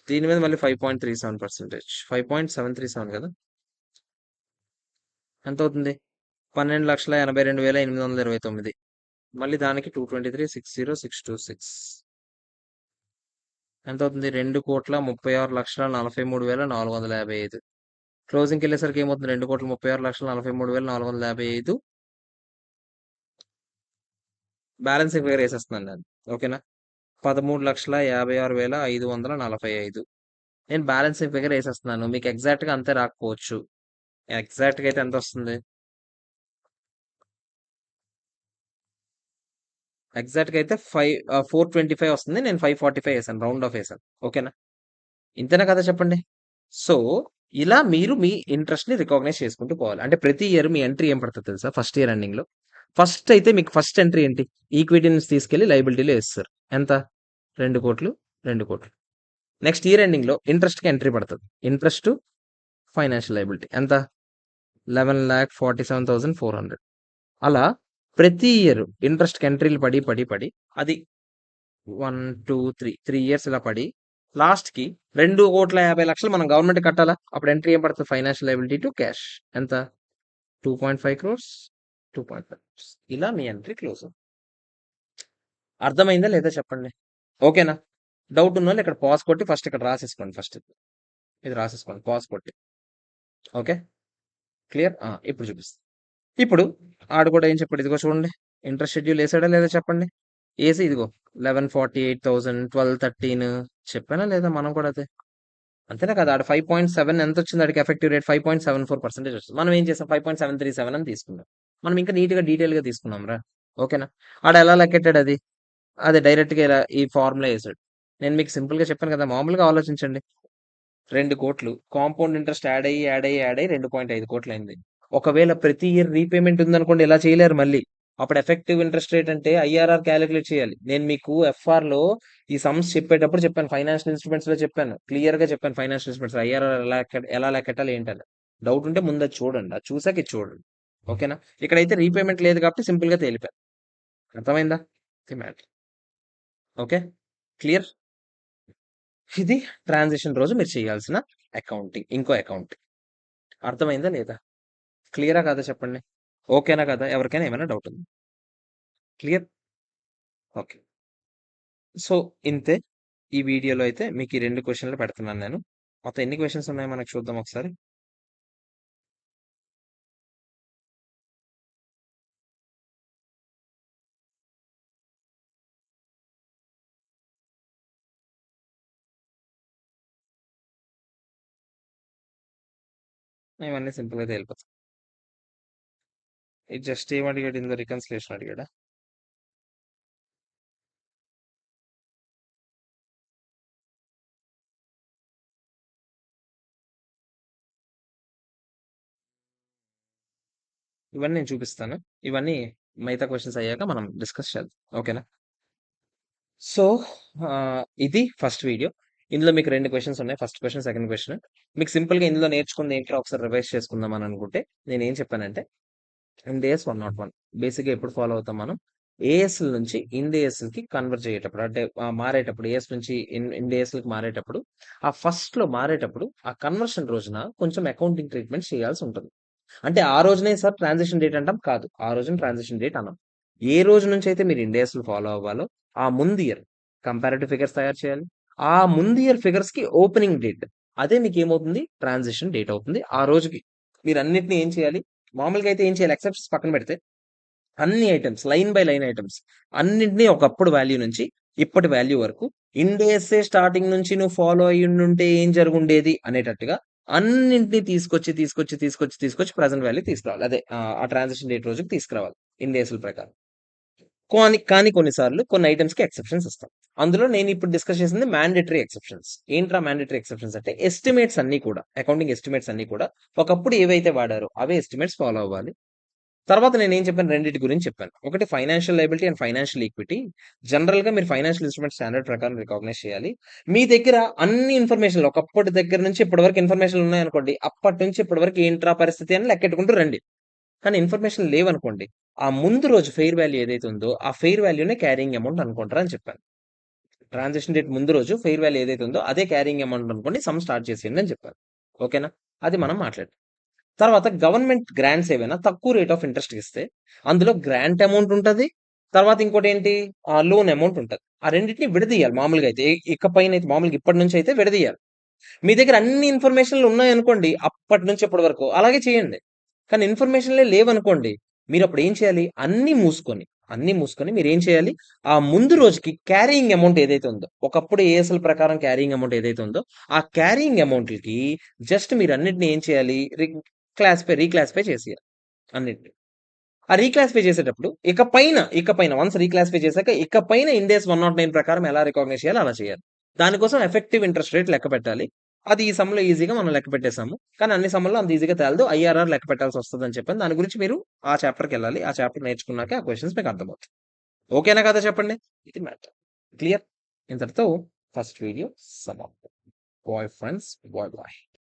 దీని మీద మళ్ళీ 5.37%. 5.737 కదా! ఎంతవుతుంది? 12,82,829. మళ్ళీ దానికి 223,60,626 ఎంతవుతుంది? 2,36,43,455. క్లోజింగ్‌కెళ్ళేసరికి ఏమవుతుంది? 2,36,43,455. బ్యాలెన్సింగ్ ఫిగర్ ఏసేస్తున్నాను నేను. ఓకేనా? 13,56,545. నేను బ్యాలెన్సింగ్ ఫిగర్ ఏసేస్తున్నాను. మీకు ఎగ్జాక్ట్‌గా అంతే రాకపోవచ్చు. ఎగ్జాక్ట్‌గా అయితే ఎంతొస్తుంది? ఎగ్జాక్ట్‌గా అయితే 425 వస్తుంది. నేను 545 ఏసాను. రౌండ్ ఆఫ్ ఏసాను. ఓకేనా? ఇంతేనా కదా చెప్పండి? సో ఇలా మీరు మీ ఇంట్రెస్ట్‌ని రికాగ్నైజ్ చేసుకుంటూ పోవాలి. అంటే ప్రతి ఇయర్ మీ ఎంట్రీ ఏం పడతదో తెలుసా? ఫస్ట్ ఇయర్ ఎండింగ్‌లో. ఫస్ట్ అయితే మీకు ఫస్ట్ ఎంట్రీ ఏంటి? ఈక్విటీ నుంచి తీసుకెళ్ళి లయబిలిటీలో ఏసేశారు. ఎంత? 2,00,00,000, 2,00,00,000. నెక్స్ట్ ఇయర్ ఎండింగ్‌లో ఇంట్రెస్ట్‌కి ఎంట్రీ పడతది. ఇంట్రెస్ట్ ఫైనాన్షియల్ లయబిలిటీ ఎంత? 11,47,400. అలా ప్రతి ఇయర్ ఇంట్రెస్ట్‌కి ఎంట్రీలు పడి, పడి, పడి అది 1, 2, 3 ఇయర్స్ ఇలా పడి లాస్ట్‌కి 2,50,00,000 మనం గవర్నమెంట్‌కి కట్టాలా? అప్పుడు ఎంట్రీ ఏం పడతది? ఫైనాన్షియల్ లయబిలిటీ టు క్యాష్ ఎంత? 2.5 క్రోర్స్, 2.5 క్రోర్స్. ఇలా మీ ఎంట్రీ క్లోజ్. అర్థమైందా లేదా చెప్పండి? ఓకేనా? డౌట్ ఉన్నోళ్ళు ఇక్కడ పాజ్ కొట్టి ఫస్ట్ ఇక్కడ రాసేసుకోండి ఫస్ట్. ఇది రాసేసుకోండి పాజ్ కొట్టి. ఓకే. క్లియర్? ఇప్పుడు చూపిస్తా. ఇప్పుడు ఆడు కూడా ఏం చెప్పాడు? ఇదిగో చూడండి. ఇంట్రెస్ట్ షెడ్యూల్ ఏసాడా లేదా చెప్పండి? ఏసి ఇదిగో 11,48,000, 12,13 చెప్పానా లేదా మనం కూడా అదే. అంతేనా కదా? ఆడ 5.7 ఎంతొచ్చింది ఆడికి ఎఫెక్టివ్ రేట్? 5.74% వస్తుంది. మనం ఏం చేసాం? 5.737 అని తీసుకున్నాం. మనం ఇంకా నీట్‌గా డీటెయిల్‌గా తీసుకున్నాం రా. ఓకేనా? ఆడ ఎలా లెక్కెట్టాడు అది? అదే డైరెక్ట్‌గా ఇలా ఈ ఫార్ములా ఏసాడు. నేను మీకు సింపుల్‌గా చెప్పాను కదా! మామూలుగా ఆలోచించండి. 2,00,00,000 కాంపౌండ్ ఇంట్రెస్ట్ యాడ్ అయ్యి, యాడ్ అయ్యి, యాడ్ అయ్యి 2.5 అయింది. ఒకవేళ ప్రతి ఇయర్ రీపేమెంట్ ఉందనుకోండి ఇలా చేయలేరు మళ్ళీ. అప్పుడు ఎఫెక్టివ్ ఇంట్రెస్ట్ రేట్ అంటే ఐఆర్ఆర్ క్యాలిక్యులేట్ చేయాలి. నేను మీకు ఎఫ్ఆర్‌లో ఈ సమ్స్ చెప్పేటప్పుడు చెప్పాను. ఫైనాన్షియల్ ఇన్‌స్ట్రుమెంట్స్‌లో చెప్పాను. క్లియర్‌గా చెప్పాను ఫైనాన్షియల్ ఇన్‌స్ట్రుమెంట్స్ ఐఆర్ఆర్ ఎలా లెక్కెట్టాలి ఏంటని. డౌట్ ఉంటే ముందు అది చూడండి. అది చూసాక ఇది చూడండి. ఓకేనా? ఇక్కడైతే రీపేమెంట్ లేదు కాబట్టి సింపుల్‌గా తేలిపాను. అర్థమైందా? ఇది మ్యాటర్. ఓకే. క్లియర్? ఇది ట్రాన్సాక్షన్ రోజు మీరు చేయాల్సిన అకౌంటింగ్. ఇంకో అకౌంట్. అర్థమైందా లేదా? క్లియరా కాదా చెప్పండి? ఓకేనా కదా? ఎవరికైనా ఏమైనా డౌట్ ఉందా? క్లియర్? ఓకే. సో, ఇంతే. ఈ వీడియోలో అయితే మీకు ఈ 2 క్వెషన్‌లు పెడుతున్నాను నేను. మొత్తం ఎన్ని క్వెషన్స్ ఉన్నాయో మనకు చూద్దాం ఒకసారి. ఇవన్నీ సింపుల్‌గా తేలిపోతాయి. ఇది జస్ట్ ఏమడిగాడు ఇందులో రికన్సిలియేషన్ అడిగాడా? ఇవన్నీ నేను చూపిస్తాను. ఇవన్నీ మిగతా క్వెషన్స్ అయ్యాక మనం డిస్కస్ చేద్దాం. ఓకేనా? సో, ఇది ఫస్ట్ వీడియో. ఇందులో మీకు 2 క్వెషన్స్ ఉన్నాయి. First question, second question. మీకు సింపుల్‌గా ఇందులో నేర్చుకుంది ఏంట్రా ఒకసారి రివైజ్ చేసుకుందాం అని అనుకుంటే, నేనేం చెప్పానంటే ఇండ్ ఏఎస్ 101 బేసిక్‌గా ఎప్పుడు ఫాలో అవుతాం మనం? ఏఎస్‌ల నుంచి ఇండ్ ఏఎస్‌లకి కన్వర్ట్ అయ్యేటప్పుడు అంటే మారేటప్పుడు ఏఎస్ నుంచి ఇండ్ ఏఎస్‌లకి మారేటప్పుడు ఆ ఫస్ట్‌లో మారేటప్పుడు ఆ కన్వర్షన్ రోజున కొంచెం అకౌంటింగ్ ట్రీట్మెంట్ చేయాల్సి ఉంటది. అంటే ఆ రోజునే సార్ ట్రాన్సాక్షన్ డేట్ అంటాం కాదు. ఆ రోజున ట్రాన్సాక్షన్ డేట్ అనం. ఏ రోజు నుంచి అయితే మీరు ఇండ్ ఏఎస్‌లు ఫాలో అవ్వాలో ఆ ముందు ఇయర్ కంపారేటివ్ ఫిగర్స్ తయారు చేయాలి. ఆ ముందు ఇయర్ ఫిగర్స్‌కి ఓపెనింగ్ డేట్ అదే మీకేమవుతుంది? ట్రాన్సాక్షన్ డేట్ అవుతుంది. ఆ రోజుకి మీరన్నిటిని ఏం చేయాలి? మామూలుగా అయితే ఏం చేయాలి? ఎక్సెప్షన్స్ పక్కన పెడితే అన్ని items line by line items అన్నింటినీ ఒకప్పుడు వాల్యూ నుంచి ఇప్పటి వాల్యూ వరకు ఇండేసే స్టార్టింగ్ నుంచి నువ్వు ఫాలో అయ్యి ఉంటే ఏం జరుగుండేది అనేటట్టుగా అన్నింటినీ తీసుకొచ్చి ప్రజెంట్ వాల్యూ తీసుకురావాలి. అదే ఆ ట్రాన్సాక్షన్ డేట్ రోజుకి తీసుకురావాలి ఇండేసుల ప్రకారం. కానీ కొన్నిసార్లు కొన్ని ఐటమ్స్‌కి ఎక్సెప్షన్స్ ఇస్తాం. అందులో నేను ఇప్పుడు డిస్కస్ చేసింది మ్యాండేటరీ ఎక్సెప్షన్స్. ఏంట్రా మ్యాండేటరీ ఎక్సెప్షన్స్ అంటే ఎస్టిమేట్స్ అన్నీ కూడా అకౌంటింగ్ ఎస్టిమేట్స్ అన్నీ కూడా ఒకప్పుడు ఏవైతే వాడారో అవే ఎస్టిమేట్స్ ఫాలో అవ్వాలి. తర్వాత నేనేం చెప్పాను? రెండిటి గురించి చెప్పాను. ఒకటి financial liability and financial equity. జనరల్‌గా మీరు ఫైనాన్షియల్ ఇన్‌స్ట్రుమెంట్ స్టాండర్డ్ ప్రకారం రికాగ్నైజ్ చేయాలి. మీ దగ్గర అన్ని ఇన్ఫర్మేషన్‌లు ఒకప్పటి దగ్గర నుంచి ఇప్పటి వరకు ఇన్ఫర్మేషన్‌లు ఉన్నాయనుకోండి. అప్పటి నుంచి ఇప్పటి వరకు ఏంట్రా పరిస్థితి అని లెక్కెట్టుకుంటూ రండి. కానీ ఇన్ఫర్మేషన్ లేవనుకోండి. ఆ ముందు రోజు ఫెయిర్ వాల్యూ ఏదైతే ఉందో, ఆ ఫెయిర్ వాల్యూనే క్యారింగ్ అమౌంట్ అనుకుంటారు అని చెప్పాను. ట్రాన్సాక్షన్ డేట్ ముందు రోజు ఫెయిర్ వాల్యూ ఏదైతే ఉందో అదే క్యారింగ్ అమౌంట్ అనుకోండి. సమ్ స్టార్ట్ చేసేయండి అని చెప్పాను. ఓకేనా? అది మనం మాట్లాడాం. తర్వాత గవర్నమెంట్ గ్రాంట్స్ ఏవైనా తక్కువ రేట్ ఆఫ్ ఇంట్రెస్ట్ ఇస్తే, అందులో గ్రాంట్ అమౌంట్ ఉంటది. తర్వాత ఇంకోటేంటి లోన్ అమౌంట్ ఉంటది. ఆ రెండిటిని విడదీయాలి మామూలుగా అయితే. ఇకపైనైతే మామూలుగా ఇప్పటి నుంచి అయితే విడదీయాలి. మీ దగ్గర అన్ని ఇన్ఫర్మేషన్‌లు ఉన్నాయనుకోండి, అప్పటి నుంచి ఇప్పటి వరకు అలాగే చేయండి. కానీ ఇన్ఫర్మేషన్‌లే లేవనుకోండి, మీరప్పుడు ఏం చేయాలి? అన్నీ మూసుకొని మీరేం చేయాలి? ఆ ముందు రోజుకి క్యారీయింగ్ అమౌంట్ ఏదైతే ఉందో, ఒకప్పుడు ఏఎస్ఎల్ ప్రకారం క్యారీయింగ్ అమౌంట్ ఏదైతే ఉందో, ఆ క్యారీయింగ్ అమౌంట్‌లకి జస్ట్ మీరన్నిటిని ఏం చేయాలి? రీక్లాసిఫై చేసేయాలి అన్నిటిని. ఆ రీక్లాసిఫై చేసేటప్పుడు ఇకపైన వన్స్ రీక్లాసిఫై చేశాక ఇకపైన ఇండ్ ఏస్ 109 ప్రకారం ఎలా రికాగ్నైజ్ చేయాలో అలా చేయాలి. దానికోసం ఎఫెక్టివ్ ఇంట్రెస్ట్ రేట్ లెక్క పెట్టాలి. అది ఈ సమ్‌లో ఈజీగా మనం లెక్క పెట్టేసాము. కానీ అన్ని సమ్‌ల్లో అంత ఈజీగా తేలదు. ఐఆర్ఆర్ లెక్క పెట్టాల్సొస్తదని చెప్పాను. దాని గురించి మీరు ఆ చాప్టర్‌కెళ్ళాలి. ఆ చాప్టర్ నేర్చుకున్నాకే ఆ క్వెషన్స్ మీకు అర్థమవుతాయి. ఓకేనా కదా చెప్పండి? ఇది మ్యాటర్. క్లియర్? ఇంతటితో ఫస్ట్ వీడియో సమాప్తం. Bye friends. Bye bye.